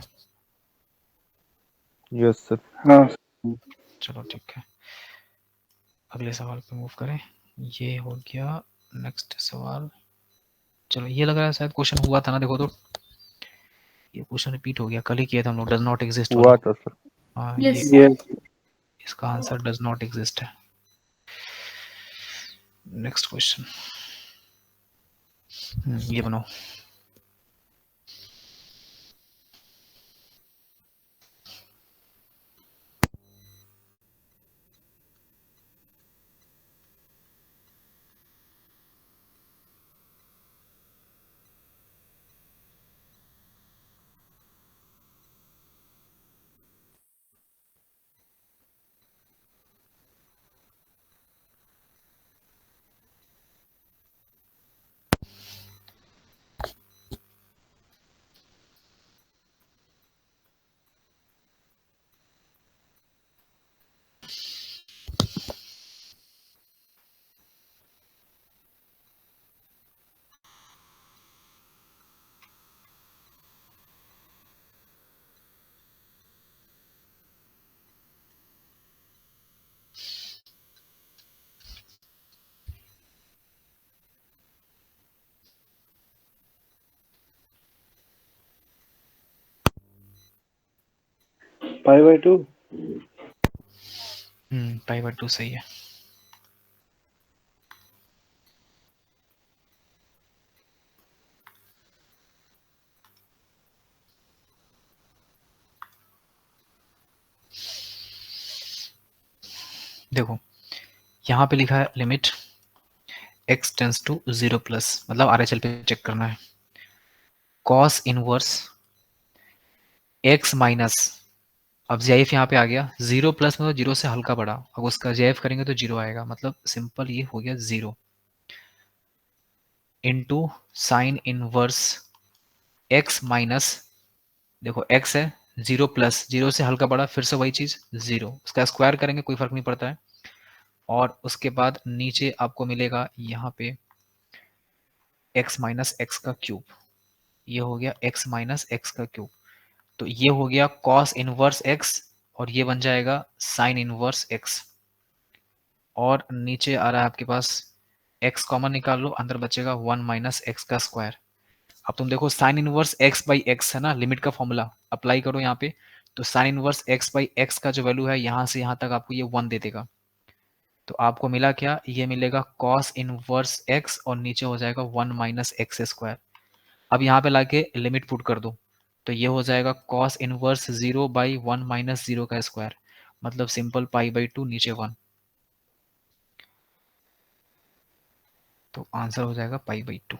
Speaker 2: Yes sir.
Speaker 3: हाँ
Speaker 1: चलो ठीक है, अगले सवाल पे मूव करें। ये हो गया नेक्स्ट सवाल। चलो ये लग रहा है शायद क्वेश्चन हुआ था ना, देखो तो ये क्वेश्चन रिपीट हो गया, कल ही किया था हम लोग, डज नॉट एग्जिस्ट
Speaker 2: हुआ था सर।
Speaker 1: हाँ
Speaker 4: Yes.
Speaker 1: ये
Speaker 3: ये
Speaker 1: इसका आंसर डज नॉट एग्जिस्ट है। नेक्स्ट क्वेश्चन, ये बनाओ,
Speaker 3: π/2।
Speaker 1: π/2 सही है। देखो यहाँ पे लिखा है limit x tends to 0 plus, मतलब RHL पे चेक करना है, cos इनवर्स x माइनस अब JF यहाँ पे आ गया, 0 प्लस मतलब 0 से हल्का बड़ा, अब उसका JF करेंगे तो 0 आएगा, मतलब सिंपल ये हो गया 0 into sine inverse x minus, देखो x है 0 प्लस 0 से हल्का बड़ा, फिर से वही चीज 0, उसका स्क्वायर करेंगे कोई फर्क नहीं पड़ता है, और उसके बाद नीचे आपको मिलेगा यहाँ पे x माइनस एक्स का क्यूब, ये हो गया x माइनस एक्स का क्यूब, तो ये हो गया cos इनवर्स x, और ये बन जाएगा साइन इनवर्स x, और नीचे आ रहा है आपके पास x कॉमन निकाल लो, अंदर बचेगा 1 माइनस एक्स का स्क्वायर। अब तुम देखो sine inverse x by x है ना, लिमिट का फॉर्मूला अप्लाई करो यहाँ पे, तो sine inverse x by x का जो वैल्यू है यहाँ से यहाँ तक आपको ये 1 दे देगा, तो आपको मिला क्या, ये मिलेगा cos इनवर्स x और नीचे हो जाएगा 1 माइनस एक्स स्क्वायर। अब यहाँ पे लाके लिमिट पुट कर दो, तो ये हो जाएगा cos इनवर्स 0 बाई 1 माइनस 0 का स्क्वायर, मतलब सिंपल पाई बाई 2 नीचे 1, तो आंसर हो जाएगा पाई बाई 2।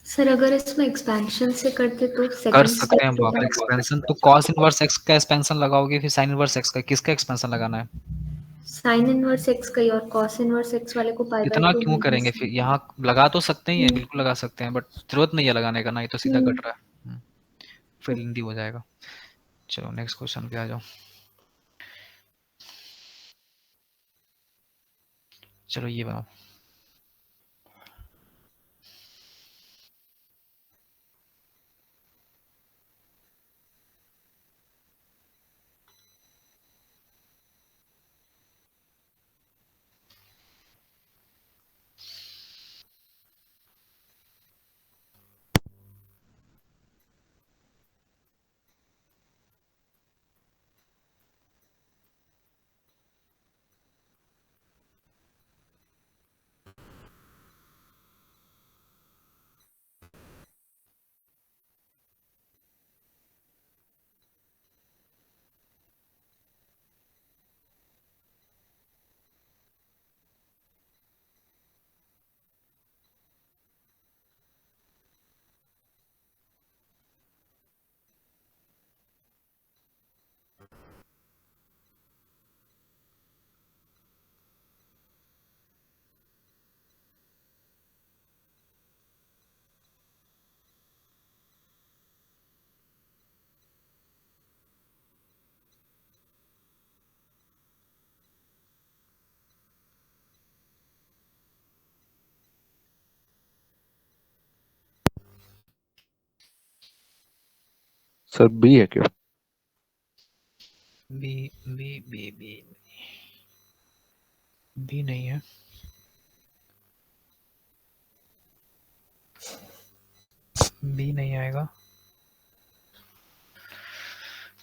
Speaker 4: सर अगर इसमें एक्सपेंशन से करते तो
Speaker 1: कर
Speaker 4: सेकंड
Speaker 1: सकते हैं
Speaker 4: स्टेप
Speaker 1: बाप, एक्सपेंशन तो cos इनवर्स x का एक्सपेंशन लगाओगे, फिर sin इनवर्स x का, किसका एक्सपेंशन लगाना है?
Speaker 4: साइन इनवर्स एक्स का ही और कॉस इनवर्स एक्स वाले को पाई बाई
Speaker 1: इतना
Speaker 4: 2
Speaker 1: क्यों करेंगे, फिर यहाँ लगा तो सकते ही है, बिल्कुल लगा सकते हैं, बट जरूरत नहीं है लगाने का ना, ये तो सीधा कट रहा है, फिर हिंदी हो जाएगा। चलो नेक्स्ट क्वेश्चन पे आ जाओ। चलो ये बनाओ,
Speaker 2: सर बी है क्या?
Speaker 1: B B B B B नहीं है, बी नहीं आएगा,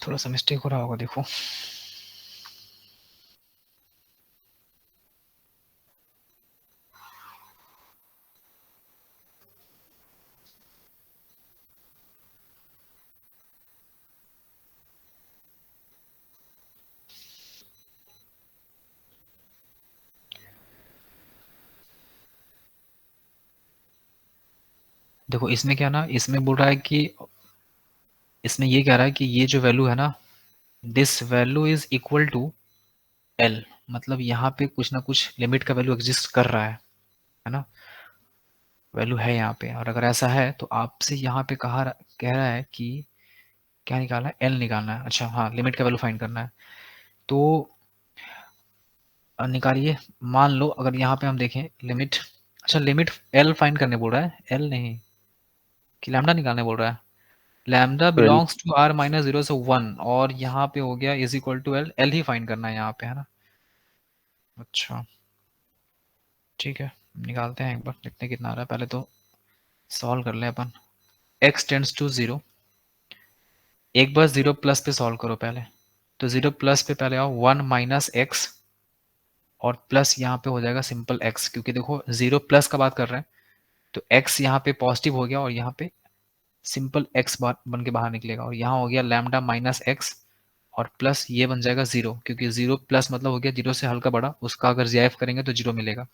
Speaker 1: थोड़ा सा मिस्टेक हो रहा होगा, देखो देखो इसमें क्या ना, इसमें बोल रहा है कि, इसमें ये कह रहा है कि ये जो वैल्यू है ना, this value is equal to L, मतलब यहाँ पे कुछ ना कुछ लिमिट का वैल्यू एग्जिस्ट कर रहा है ना, वैल्यू है यहाँ पे, और अगर ऐसा है तो आपसे यहाँ पे कह रहा है कि क्या निकालना है, एल निकालना है, अच्छा हाँ लिमिट का वैल्यू फाइंड करना है, तो निकालिए। मान लो अगर यहाँ पे हम देखें लिमिट, अच्छा लिमिट एल फाइंड करने बोल रहा है, एल नहीं कि लैम्डा निकालने बोल रहा है, lambda belongs to R minus 0 से 1, और यहाँ पे हो गया is equal to L, L ही फाइंड करना है यहाँ पे, है ना, अच्छा ठीक है, निकालते हैं एक बार, देखते हैं कितना आ रहा है, पहले तो सॉल्व कर ले अपन, x टेंड्स टू 0, एक बार 0 प्लस पे सॉल्व करो पहले, तो 0 प्लस पे पहले आओ 1 माइनस एक्स, और प्लस यहाँ पे हो जाएगा सिंपल x, क्योंकि देखो 0 प्लस का बात कर रहे हैं, तो x यहाँ पे पॉजिटिव हो गया, और यहाँ पे सिंपल x बन के बाहर निकलेगा, और यहाँ हो गया लैम्डा माइनस एक्स, और प्लस ये बन जाएगा 0, क्योंकि 0 प्लस मतलब हो गया 0 से हल्का बड़ा, उसका अगर JF करेंगे तो 0 मिलेगा,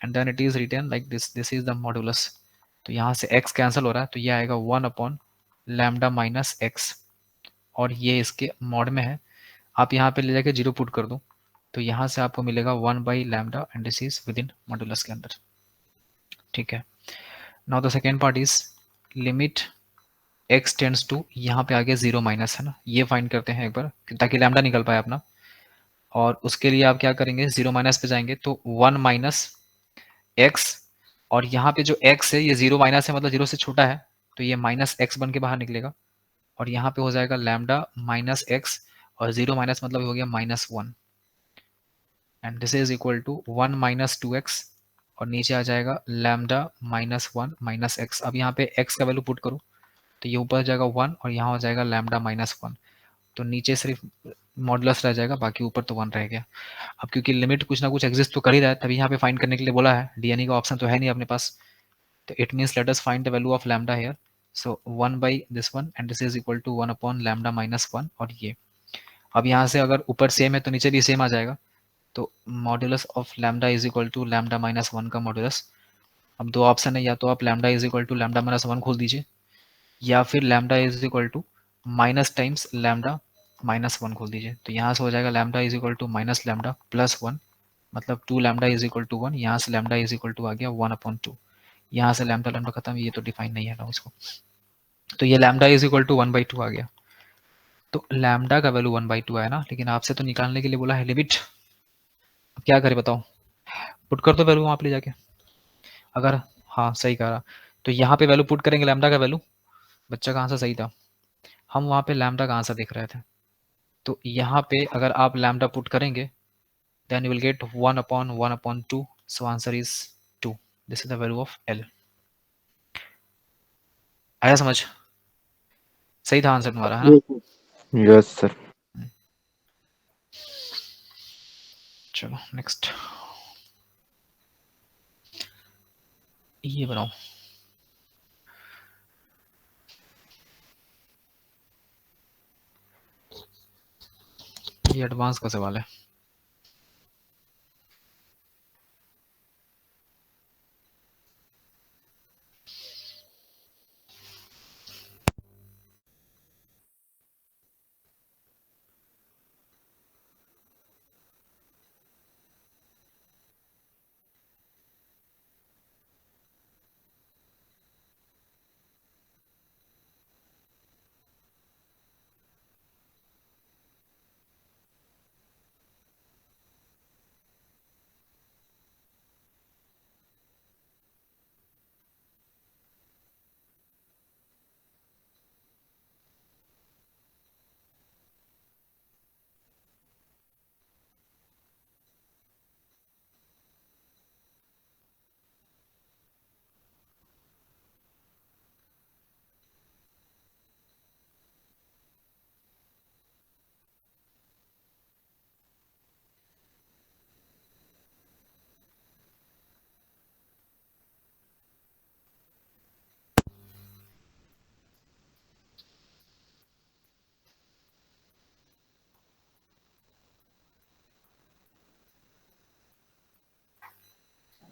Speaker 1: and then it is written like this, this is the modulus, तो यहाँ से x कैंसिल हो रहा है, तो ये आएगा 1 अपॉन लैम्डा माइनस एक्स, और ये इसके मॉड में है। आप यहाँ पे ले जाके 0 पुट कर दो, तो यहाँ से आपको मिलेगा 1 by lambda and this is within modulus के अंदर। ठीक है, now the second part is limit x tends to, यहाँ पे आगे 0 माइनस है ना, ये फाइंड करते हैं एक बार ताकि लैम्डा निकल पाए अपना। और उसके लिए आप क्या करेंगे, 0 माइनस पे जाएंगे तो 1 माइनस एक्स, और यहाँ पे जो x है ये 0 माइनस है मतलब 0 से छोटा है, तो ये माइनस एक्स बन के बाहर निकलेगा, और यहाँ पे हो जाएगा लैम्डा माइनस एक्स, और 0 माइनस मतलब हो गया minus 1, and this is equal to 1 minus 2x, और नीचे आ जाएगा लैम्डा माइनस 1 माइनस एक्स। अब यहाँ पे x का वैल्यू पुट करो तो ये ऊपर जाएगा 1 और यहाँ हो जाएगा लैम्डा माइनस 1, तो नीचे सिर्फ मॉडुलस रह जाएगा, बाकी ऊपर तो 1 रह गया। अब क्योंकि लिमिट कुछ ना कुछ एग्जिस्ट तो कर ही रहा है, तभी यहाँ पे फाइंड करने के लिए बोला है, डीएनई का ऑप्शन तो है नहीं अपने पास, तो it means let us find the value of lambda here. So 1 by this one and this is equal to 1 upon lambda minus 1, और ये अब यहाँ से अगर ऊपर सेम है तो नीचे भी सेम आ जाएगा, तो modulus of lambda is equal to lambda minus 1 का मॉडुलस। अब दो ऑप्शन है, या तो आप lambda is equal to lambda minus 1 खोल दीजिए, या फिर lambda is equal to minus times lambda minus 1 खोल दीजिए, तो यहाँ से हो जाएगा lambda is equal to minus lambda plus 1, मतलब 2 लैम्डा इज इक्वल टू 1, यहाँ से लैम्डा इज इक्वल टू आ गया 1 अपॉन 2, यहाँ से लैम्डा लैम्डा खत्म, ये तो डिफाइन नहीं है ना उसको, तो ये लैम्डा इज इक्वल टू 1/2 आ गया। तो लैम्डा का वैल्यू 1/2 आया ना, लेकिन आपसे तो निकालने के लिए बोला है लिमिट, अब क्या करें बताओ, पुट कर दो वैल्यू वहाँ पे ले जाके, अगर हाँ सही कहा, तो यहाँ पे वैल्यू पुट करेंगे लैम्डा का वैल्यू, बच्चा का आंसर सही था, हम वहाँ पे लैम्डा का आंसर देख रहे थे, तो यहाँ पे अगर आप लैम्डा पुट करेंगे then you will get 1 upon 1 upon 2, so answer is 2, this is the value of L। आया समझ, सही था आंसर तुम्हारा है ना?
Speaker 2: Yes sir.
Speaker 1: चलो नेक्स्ट, ये बनाओ, ये एडवांस का सवाल है।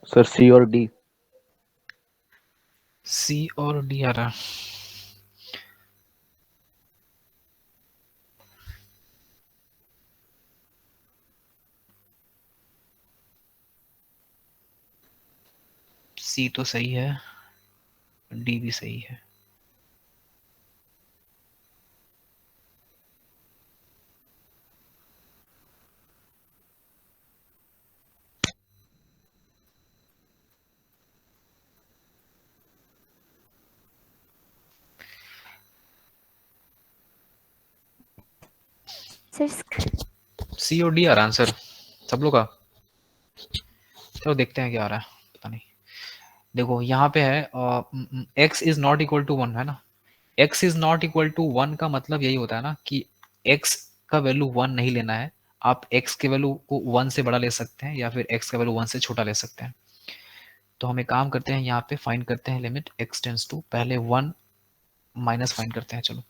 Speaker 2: सर सी और डी।
Speaker 1: सी और डी आ रहा, सी तो सही है, डी भी सही है, सी और डी आ रहा आंसर सब लोग का। चलो देखते हैं क्या आ रहा है, पता नहीं। देखो यहाँ पे है x is not equal to 1 है ना, x is not equal to 1 का मतलब यही होता है ना कि x का वैल्यू 1 नहीं लेना है, आप x के वैल्यू को 1 से बड़ा ले सकते हैं या फिर x का वैल्यू 1 से छोटा ले सकते हैं। तो हम एक काम करते हैं, यहाँ पे फाइंड करते हैं लिमिट x टेंड्स टू, पहले 1 माइनस फाइंड करते हैं, चलो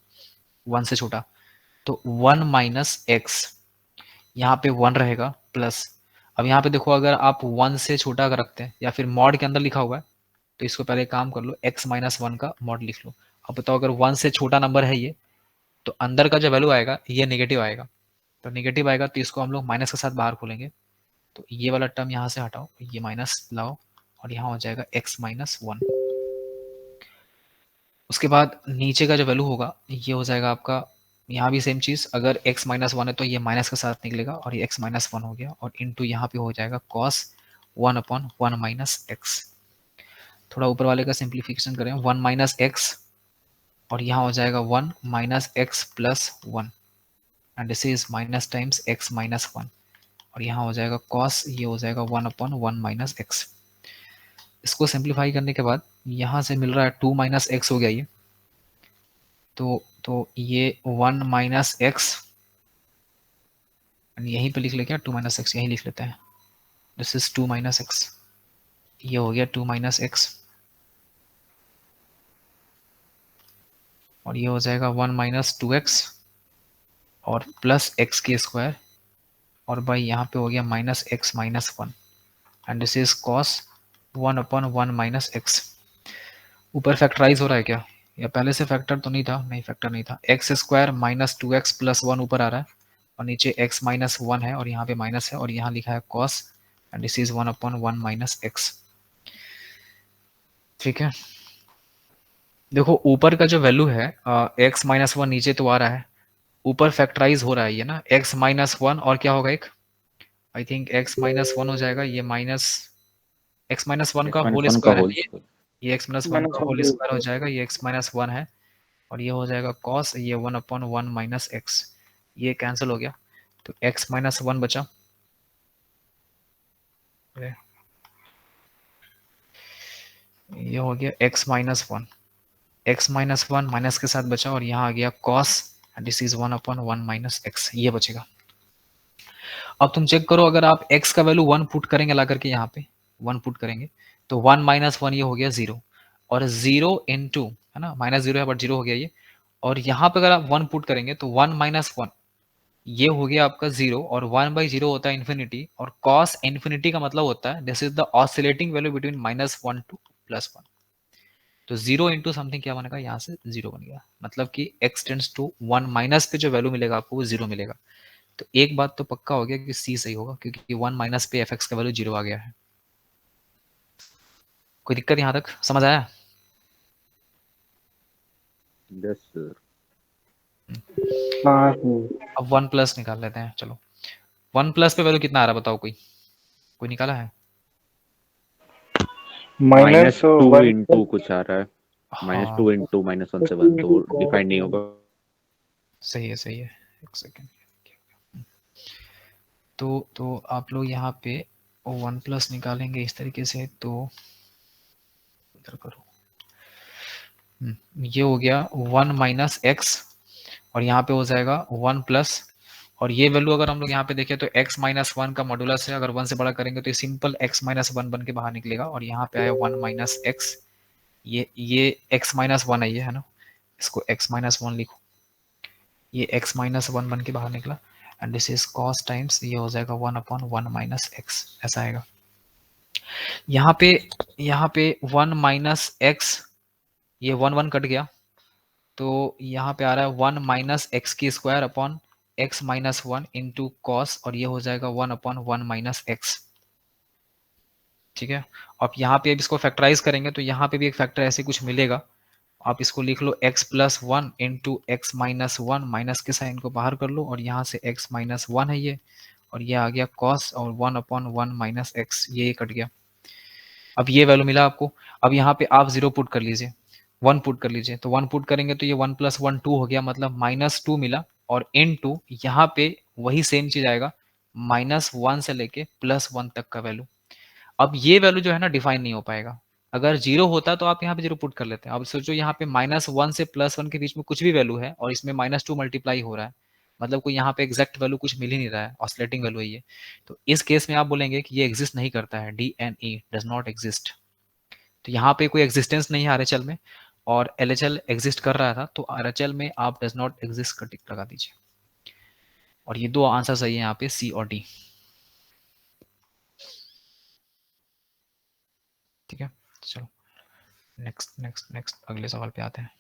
Speaker 1: 1 से छोटा, तो 1 माइनस एक्स, यहाँ पे 1 रहेगा प्लस, अब यहाँ पे देखो अगर आप 1 से छोटा अगर रखते हैं या फिर मॉड के अंदर लिखा हुआ है तो इसको पहले काम कर लो, x माइनस 1 का मॉड लिख लो। अब बताओ अगर 1 से छोटा नंबर है ये, तो अंदर का जो वैल्यू आएगा ये नेगेटिव आएगा, तो नेगेटिव आएगा तो इसको हम लोग माइनस के साथ बाहर खोलेंगे, तो ये वाला टर्म यहाँ से हटाओ, ये माइनस लाओ और यहाँ हो जाएगा x माइनस 1। उसके बाद नीचे का जो वैल्यू होगा ये हो जाएगा आपका, यहाँ भी सेम चीज, अगर x माइनस 1 है तो ये माइनस के साथ निकलेगा और ये x माइनस 1 हो गया, और इनटू यहाँ पे हो जाएगा cos 1 अपॉन 1 माइनस एक्स। थोड़ा ऊपर वाले का सिंप्लीफिकेशन करें, 1 माइनस एक्स और यहाँ हो जाएगा 1 minus x plus 1 and this is minus times x minus 1, और यहाँ हो जाएगा cos, ये हो जाएगा 1 अपॉन 1 माइनस एक्स। इसको सिंप्लीफाई करने के बाद यहाँ से मिल रहा है 2 माइनस एक्स हो गया ये, तो ये 1 माइनस एक्स, यहीं पे लिख ले क्या, 2 माइनस एक्स यहीं लिख लेते हैं, दिस इज 2 माइनस एक्स, ये हो गया 2 माइनस एक्स, और ये हो जाएगा 1 माइनस 2x और प्लस एक्स के स्क्वायर, और बाई यहाँ पे हो गया minus x minus 1 and this is cos 1 upon 1 minus x. ऊपर फैक्टराइज हो रहा है क्या, या पहले से फैक्टर तो नहीं था, नहीं फैक्टर नहीं था, x square minus 2x plus 1 ऊपर आ रहा है और नीचे x माइनस 1 है और यहाँ पे माइनस है और यहाँ लिखा है cos and this is 1 upon 1 minus x. ठीक है, देखो ऊपर का जो वैल्यू है x माइनस 1 नीचे तो आ रहा है, ऊपर फैक्टराइज हो रहा है ये ना, x माइनस 1 और क्या होगा एक, आई थिंक x माइनस 1 हो जाएगा, ये माइनस x माइनस 1 का होल स्क्वायर है, ये x माइनस 1 का होल स्क्वायर हो जाएगा, ये x माइनस 1 है और ये हो जाएगा cos, ये 1 अपॉन 1 माइनस एक्स, ये कैंसिल हो गया तो x माइनस 1 बचा, ये हो गया x minus 1, x minus 1 minus के साथ बचा और यहाँ आ गया cos and this is 1 upon 1 minus x, ये बचेगा। अब तुम चेक करो, अगर आप x का वैल्यू 1 पुट करेंगे ला करके यहाँ पे 1 पुट करेंगे तो 1 माइनस 1 ये हो गया 0, और 0 इंटू है ना, माइनस 0 है बट 0 हो गया ये, और यहाँ पे अगर आप 1 पुट करेंगे तो 1 माइनस 1 ये हो गया आपका 0, और 1 बाई 0 होता है इन्फिनिटी, और cos इन्फिनिटी का मतलब होता है this is the oscillating value between minus 1 two plus 1, तो 0 इंटू समथिंग क्या बनेगा, यहाँ से 0 बन गया, मतलब कि x टेंड्स टू 1 माइनस पे जो वैल्यू मिलेगा आपको वो 0 मिलेगा। तो एक बात तो पक्का हो गया कि C सही होगा, क्योंकि 1 माइनस पे fx का वैल्यू 0 आ गया है। कोई दिक्कत यहाँ तक समझ आया?
Speaker 2: Yes sir.
Speaker 3: हाँ
Speaker 1: अब 1 प्लस निकाल लेते हैं, चलो 1 प्लस पे वैल्यू कितना आ रहा है बताओ, कोई निकाला है?
Speaker 2: माइनस 2
Speaker 3: -1
Speaker 2: इंटू कुछ आ रहा है, माइनस 2 इंटू माइनस 1 से 1 तो डिफाइंड नहीं होगा।
Speaker 1: सही है एक सेकेंड। तो आप लोग यहाँ पे 1 प्लस निकालेंगे इस तरीके से, तो इधर करो, ये हो गया 1 माइनस एक्स और यहाँ पे हो जाएगा 1 प्लस, और ये वैल्यू अगर हम लोग यहाँ पे देखें तो x माइनस 1 का मॉडुलस है, अगर 1 से बड़ा करेंगे तो ये सिंपल x माइनस 1 बन के बाहर निकलेगा, और यहाँ पे आया 1 माइनस एक्स, ये x माइनस 1 है ये, है ना, इसको x माइनस 1 लिखो, ये x माइनस 1 बन के बाहर निकला and this is cos times, ये हो जाएगा 1 अपॉन 1 माइनस एक्स, ऐसा आएगा। यहाँ पे 1 माइनस एक्स, ये 1 कट गया, तो यहाँ पे आ रहा है 1 माइनस एक्स की square upon x minus 1 into cos, और ये हो जाएगा 1 अपॉन 1 माइनस एक्स। ठीक है, अब यहाँ पे अब इसको फैक्टराइज करेंगे तो यहाँ पे भी एक फैक्टर ऐसे कुछ मिलेगा, आप इसको लिख लो x plus 1 into x minus 1, minus के साइन को बाहर कर लो और यहाँ से x माइनस 1 है ये, और ये आ गया कॉस और 1 अपॉन 1 माइनस एक्स, ये कट गया। अब ये वैल्यू मिला आपको, अब यहाँ पे आप 0 पुट कर लीजिए, 1 पुट कर लीजिए, तो 1 पुट करेंगे तो ये 1 प्लस 1 2 हो गया, मतलब माइनस 2 मिला, और इन टू यहाँ पे वही सेम चीज आएगा, माइनस 1 से लेके प्लस 1 तक का वैल्यू। अब ये वैल्यू जो है ना डिफाइन नहीं हो पाएगा, अगर 0 होता तो आप यहाँ पे 0 पुट कर लेते हैं। अब सोचो यहाँ पे माइनस 1 से प्लस 1 के बीच में कुछ भी वैल्यू है और इसमें माइनस 2 मल्टीप्लाई हो रहा है, मतलब कोई यहाँ पे एग्जैक्ट वैल्यू कुछ मिल ही नहीं रहा है, ऑसिलेटिंग वैल्यू है ये, तो इस केस में आप बोलेंगे कि ये एग्जिस्ट नहीं करता है, DNE डज नॉट एग्जिस्ट। तो यहाँ पे कोई एग्जिस्टेंस नहीं है RHL में, और LHL एग्जिस्ट कर रहा था, तो RHL में आप डज नॉट एग्जिस्ट का टिक लगा दीजिए, और ये दो आंसर सही है यहाँ पे, C और D। ठीक है, चलो नेक्स्ट नेक्स्ट नेक्स्ट अगले सवाल पे आते हैं।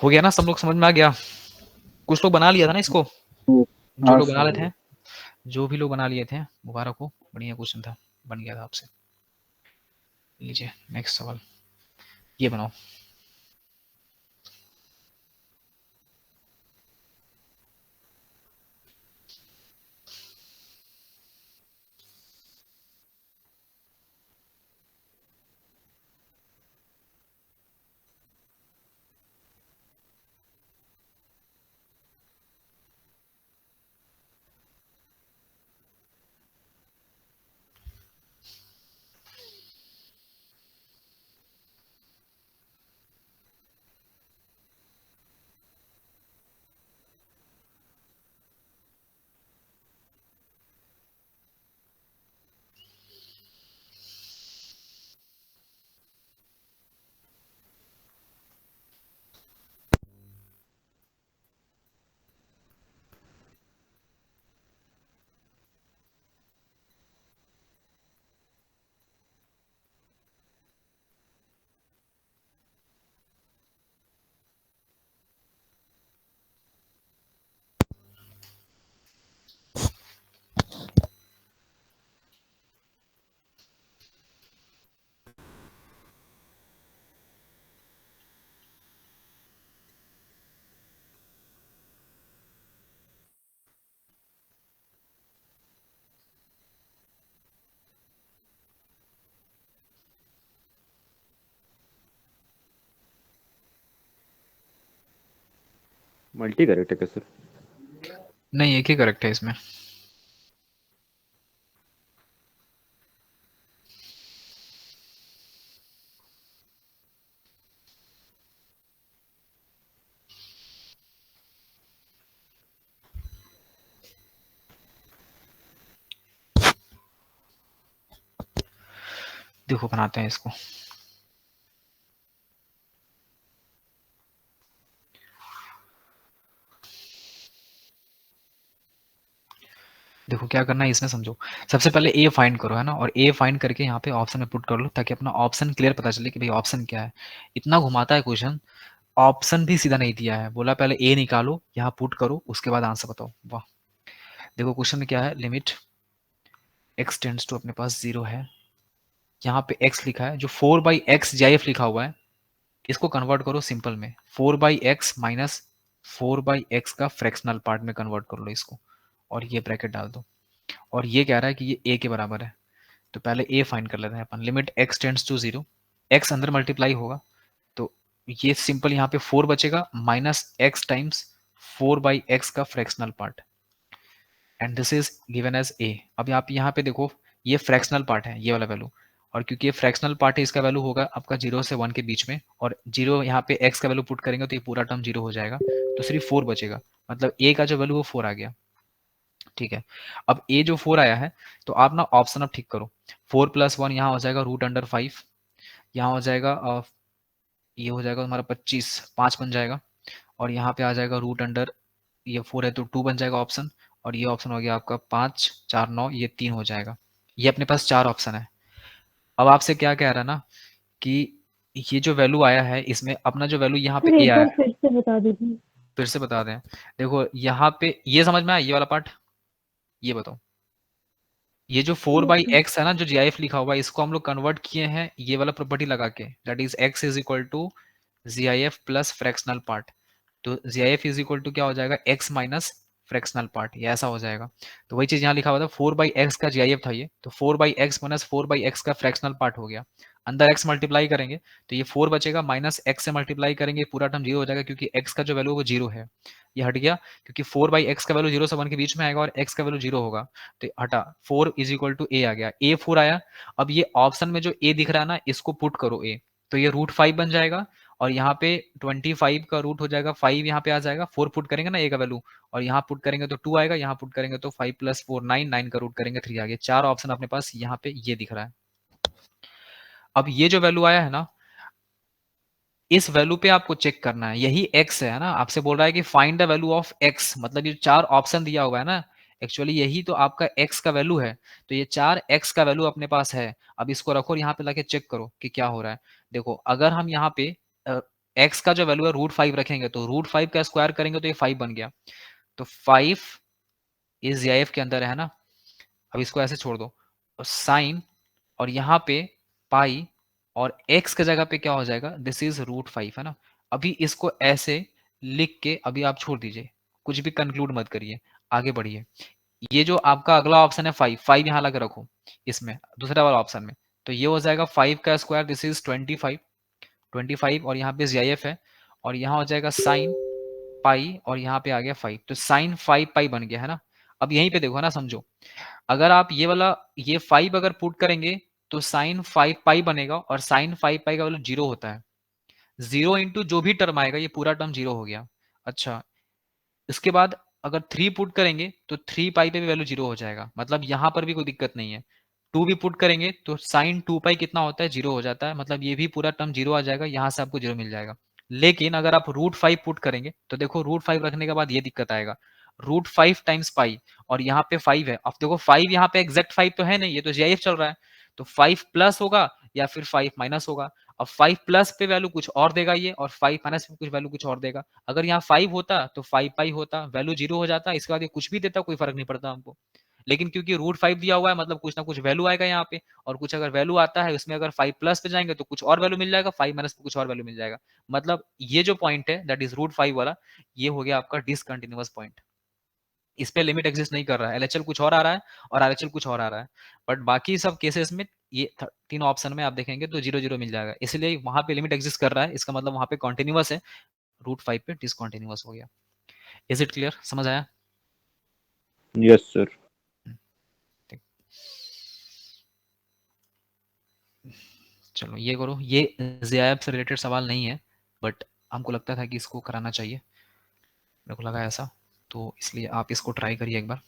Speaker 1: हो गया ना, सब लोग समझ में आ गया? कुछ लोग बना लिया था ना इसको, जो
Speaker 3: हाँ
Speaker 1: लोग बना
Speaker 3: सर।
Speaker 1: लेते हैं, जो भी लोग बना लिए थे मुबारक हो, बढ़िया क्वेश्चन था, बन गया था आपसे। लीजिए नेक्स्ट सवाल, ये बनाओ।
Speaker 2: मल्टी करेक्ट है क्या सर?
Speaker 1: नहीं, एक ही करेक्ट है इसमें। देखो बनाते हैं इसको। देखो क्या करना है इसमें, समझो। सबसे पहले ए फाइंड करो, है ना, और ए फाइंड करके यहाँ पे ऑप्शन में पुट कर लो, ताकि अपना ऑप्शन क्लियर पता चले कि भाई ऑप्शन क्या है। इतना घुमाता है क्वेश्चन, ऑप्शन भी सीधा नहीं दिया है, बोला पहले ए निकालो, यहाँ पुट करो, उसके बाद आंसर बताओ। वाह। देखो क्वेश्चन में क्या है, लिमिट x टेंड्स टू अपने पास 0 है, यहाँ पे x लिखा है, जो 4/x GIF लिखा हुआ है, इसको कन्वर्ट करो सिंपल में, 4/x माइनस 4/x का फ्रैक्शनल पार्ट में कन्वर्ट कर लो इसको, और ये ब्रैकेट डाल दो, और ये कह रहा है कि ये a के बराबर है। तो पहले a फाइंड कर लेते हैं अपन। Limit x tends to 0, x अंदर मल्टीप्लाई होगा, तो ये सिंपल यहाँ पे 4 बचेगा, माइनस x टाइम्स 4/x का fractional part, and this is given as a। अब आप यहाँ पे देखो, ये फ्रैक्शनल पार्ट है, ये वाला वैल्यू, और क्योंकि ये फ्रैक्शनल पार्ट है, इसका वैल्यू होगा आपका 0 से 1 के बीच में, और 0 यहाँ पे x का वैल्यू पुट करेंगे तो ये पूरा टर्म 0 हो जाएगा, तो सिर्फ 4 बचेगा, मतलब a का जो वैल्यू वो 4 आ गया। ठीक है, अब a जो 4 आया है, तो आप ना ऑप्शन अब ठीक करो, 4 + 1 यहाँ हो जाएगा √5, यहाँ हो जाएगा ये हो जाएगा तुम्हारा 25, 5 बन जाएगा, और यहाँ पे आ जाएगा √, ये 4 है तो 2 बन जाएगा ऑप्शन, और ये ऑप्शन हो गया आपका 5, 4, 9, ये 3 हो जाएगा। ये अपने पास 4 ऑप्शन है। अब आपसे क्या कह रहा है ना, कि ये जो वैल्यू आया है, इसमें अपना जो वैल्यू यहाँ पे
Speaker 5: सर
Speaker 1: ए
Speaker 5: एक
Speaker 1: आया
Speaker 5: बार
Speaker 1: है,
Speaker 5: फिर से बता दीजिए।
Speaker 1: फिर से बता दें। देखो यहाँ पे ये समझ में आया, ये वाला पार्ट, ये बताओ, ये जो 4/x है ना, जो GIF लिखा हुआ है, इसको हम लोग कन्वर्ट किए हैं ये वाला प्रॉपर्टी लगा के, that is x is equal to GIF plus fractional part. तो GIF इज इक्वल टू क्या हो जाएगा, x माइनस फ्रैक्शनल पार्ट, ये ऐसा हो जाएगा। तो वही चीज यहाँ लिखा हुआ था, 4/x का GIF था ये, तो 4/x माइनस 4/x का फ्रैक्शनल पार्ट हो गया, अंदर x मल्टीप्लाई करेंगे तो ये 4 बचेगा, माइनस x से मल्टीप्लाई करेंगे, पूरा टर्म 0 हो जाएगा, क्योंकि x का जो वैल्यू है वो 0 है, ये हट गया, क्योंकि 4/x का वैल्यू 0 से 1 के बीच में आएगा, और x का वैल्यू 0 होगा, तो हटा, 4 इज इक्वल टू a आ गया, a 4 आया। अब ये ऑप्शन में जो a दिख रहा है ना, इसको पुट करो a, तो ये √5 बन जाएगा, और यहाँ पे 25 का रूट हो जाएगा 5, यहाँ पे आ जाएगा, 4 पुट करेंगे ना a का वैल्यू, और यहाँ पुट करेंगे तो 2 आएगा, यहाँ पुट करेंगे तो 5 + 4 9, 9 का रूट करेंगे 3 आ गया। 4 ऑप्शन अपने पास यहाँ पे ये दिख रहा है। अब ये जो वैल्यू आया है ना, इस वैल्यू पे आपको चेक करना है, यही x है ना, आपसे बोल रहा है कि find the value of x, मतलब ये 4 ऑप्शन दिया हुआ है ना, एक्चुअली यही तो आपका x का वैल्यू है। तो ये 4x का वैल्यू अपने पास है। अब इसको रखो और यहाँ पे लाके चेक करो कि क्या हो रहा है। देखो अगर हम यहाँ पे x का जो वैल्यू है √5 रखेंगे तो √5 का स्क्वायर करेंगे तो ये 5 बन गया। तो 5 इस जीआईएफ के अंदर है ना। अब इसको ऐसे छोड़ दो और साइन और यहाँ पे पाई और x की जगह पे क्या हो जाएगा, दिस इज √5 है ना। अभी इसको ऐसे लिख के अभी आप छोड़ दीजिए, कुछ भी कंक्लूड मत करिए, आगे बढ़िए। ये जो आपका अगला ऑप्शन है 5, 5 यहाँ लगा रखो इसमें दूसरा वाला ऑप्शन में। तो ये हो जाएगा 5 का स्क्वायर, दिस इज 25, 25 और यहाँ पे जीआईएफ है और यहाँ हो जाएगा साइन पाई और यहाँ पे आ गया 5, तो साइन 5 पाई बन गया है ना। अब यहीं पे देखो ना, समझो अगर आप ये वाला ये 5 अगर पुट करेंगे तो साइन 5 पाई बनेगा और साइन 5 पाई का वैल्यू 0 होता है। 0 इंटू जो भी टर्म आएगा ये पूरा टर्म 0 हो गया। अच्छा, इसके बाद अगर 3 पुट करेंगे तो 3 पाई पे भी वैल्यू 0 हो जाएगा, मतलब यहां पर भी कोई दिक्कत नहीं है। 2 भी पुट करेंगे तो साइन 2 पाई कितना होता है, 0 हो जाता है, मतलब ये भी पूरा टर्म 0 आ जाएगा, यहां से आपको 0 मिल जाएगा। लेकिन अगर आप √5 पुट करेंगे तो देखो √5 रखने के बाद ये दिक्कत आएगा, √5 टाइम्स पाई और यहाँ पे 5 है। अब देखो 5 यहाँ पे एग्जैक्ट 5 तो है नहीं, ये तो जीआईएफ चल रहा है। तो 5 प्लस होगा या फिर 5 माइनस होगा। अब 5 प्लस पे वैल्यू कुछ और देगा ये और 5 माइनस पे कुछ वैल्यू कुछ और देगा। अगर यहाँ 5 होता तो 5 पाई होता, वैल्यू 0 हो जाता, इसके बाद ये कुछ भी देता कोई फर्क नहीं पड़ता हमको। लेकिन क्योंकि √5 दिया हुआ है मतलब कुछ ना कुछ वैल्यू आएगा यहाँ पे, और कुछ अगर वैल्यू आता है उसमें अगर 5 प्लस पे जाएंगे तो कुछ और वैल्यू मिल जाएगा, 5 माइनस पे कुछ और वैल्यू मिल जाएगा। मतलब ये जो पॉइंट है दैट इज √5 वाला, ये हो गया आपका डिसकंटिन्यूअस पॉइंट। इस पे लिमिट एग्जिस्ट नहीं कर रहा है, एलएचएल कुछ और आ रहा है और आरएचएल कुछ और आ रहा है। बट बाकी सब केसेस में ये तीनों ऑप्शन में आप देखेंगे तो 0 0 मिल जाएगा, इसलिए वहां पे लिमिट एग्जिस्ट कर रहा है, इसका मतलब वहां पे कॉन्टिन्यूअस है, √5 पे डिसकॉन्टिन्यूअस हो गया। इज इट क्लियर, समझ आया?
Speaker 2: Yes sir.
Speaker 1: ठीक। चलो ये करो, ये जीआईएफ से रिलेटेड सवाल नहीं है बट हमको लगता था कि इसको कराना चाहिए, मेरे को लगा ऐसा, तो इसलिए आप इसको ट्राई करिए एक बार।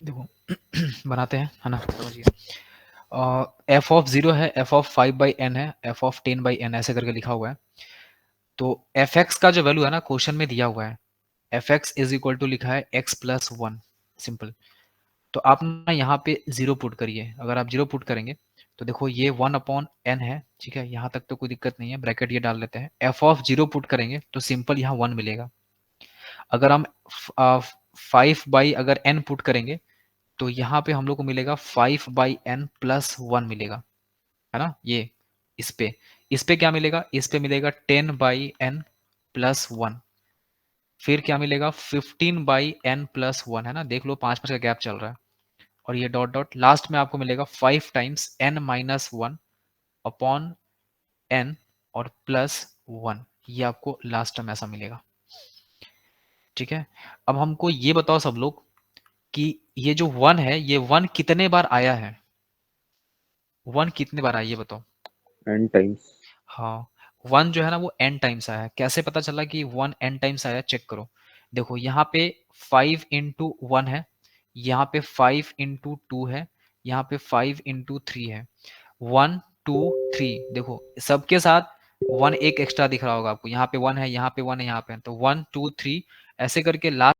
Speaker 1: देखो बनाते हैं है ना, समझिए। f(0) है, f(5/n) है, f(10/n) ऐसे करके लिखा हुआ है। तो fx का जो वैल्यू है ना क्वेश्चन में दिया हुआ है, fx इज इक्वल टू लिखा है x+1, सिंपल। तो आप ना यहाँ पे 0 पुट करिए, अगर आप 0 पुट करेंगे तो देखो ये 1/n है, ठीक है, यहाँ तक तो कोई दिक्कत नहीं है, ब्रैकेट ये डाल लेते हैं। f(0) पुट करेंगे तो सिंपल यहाँ 1 मिलेगा। अगर हम 5 अगर n पुट करेंगे तो यहाँ पे हम लोग को मिलेगा 5/n+1 मिलेगा, है ना। ये इस पे क्या मिलेगा, इस पे मिलेगा 10/n+1। फिर क्या मिलेगा 15/n+1, है ना, देख लो 5 का गैप चल रहा है। और ये डॉट डॉट लास्ट में आपको मिलेगा 5 टाइम्स n-1 अपॉन n और +1, ये आपको लास्ट टर्म ऐसा मिलेगा, ठीक है। अब हमको ये बताओ सब लोग कि ये जो 1 है ये 1 कितने बार आया है, 1 कितने बार आया ये बताओ।
Speaker 2: n times.
Speaker 1: हाँ, 1 जो है ना वो n टाइम्स आया है। कैसे पता चला कि 1 n टाइम्स आया, चेक करो। देखो यहाँ पे 5 इंटू 1 है, यहाँ पे 5 इंटू 2 है, यहाँ पे 5 इंटू 3 है। 1 2 3 देखो सबके साथ 1 एक एक्स्ट्रा दिख रहा होगा आपको, यहाँ पे 1 है, यहाँ पे 1 है, यहाँ पे, तो 1 2 3 ऐसे करके लास्ट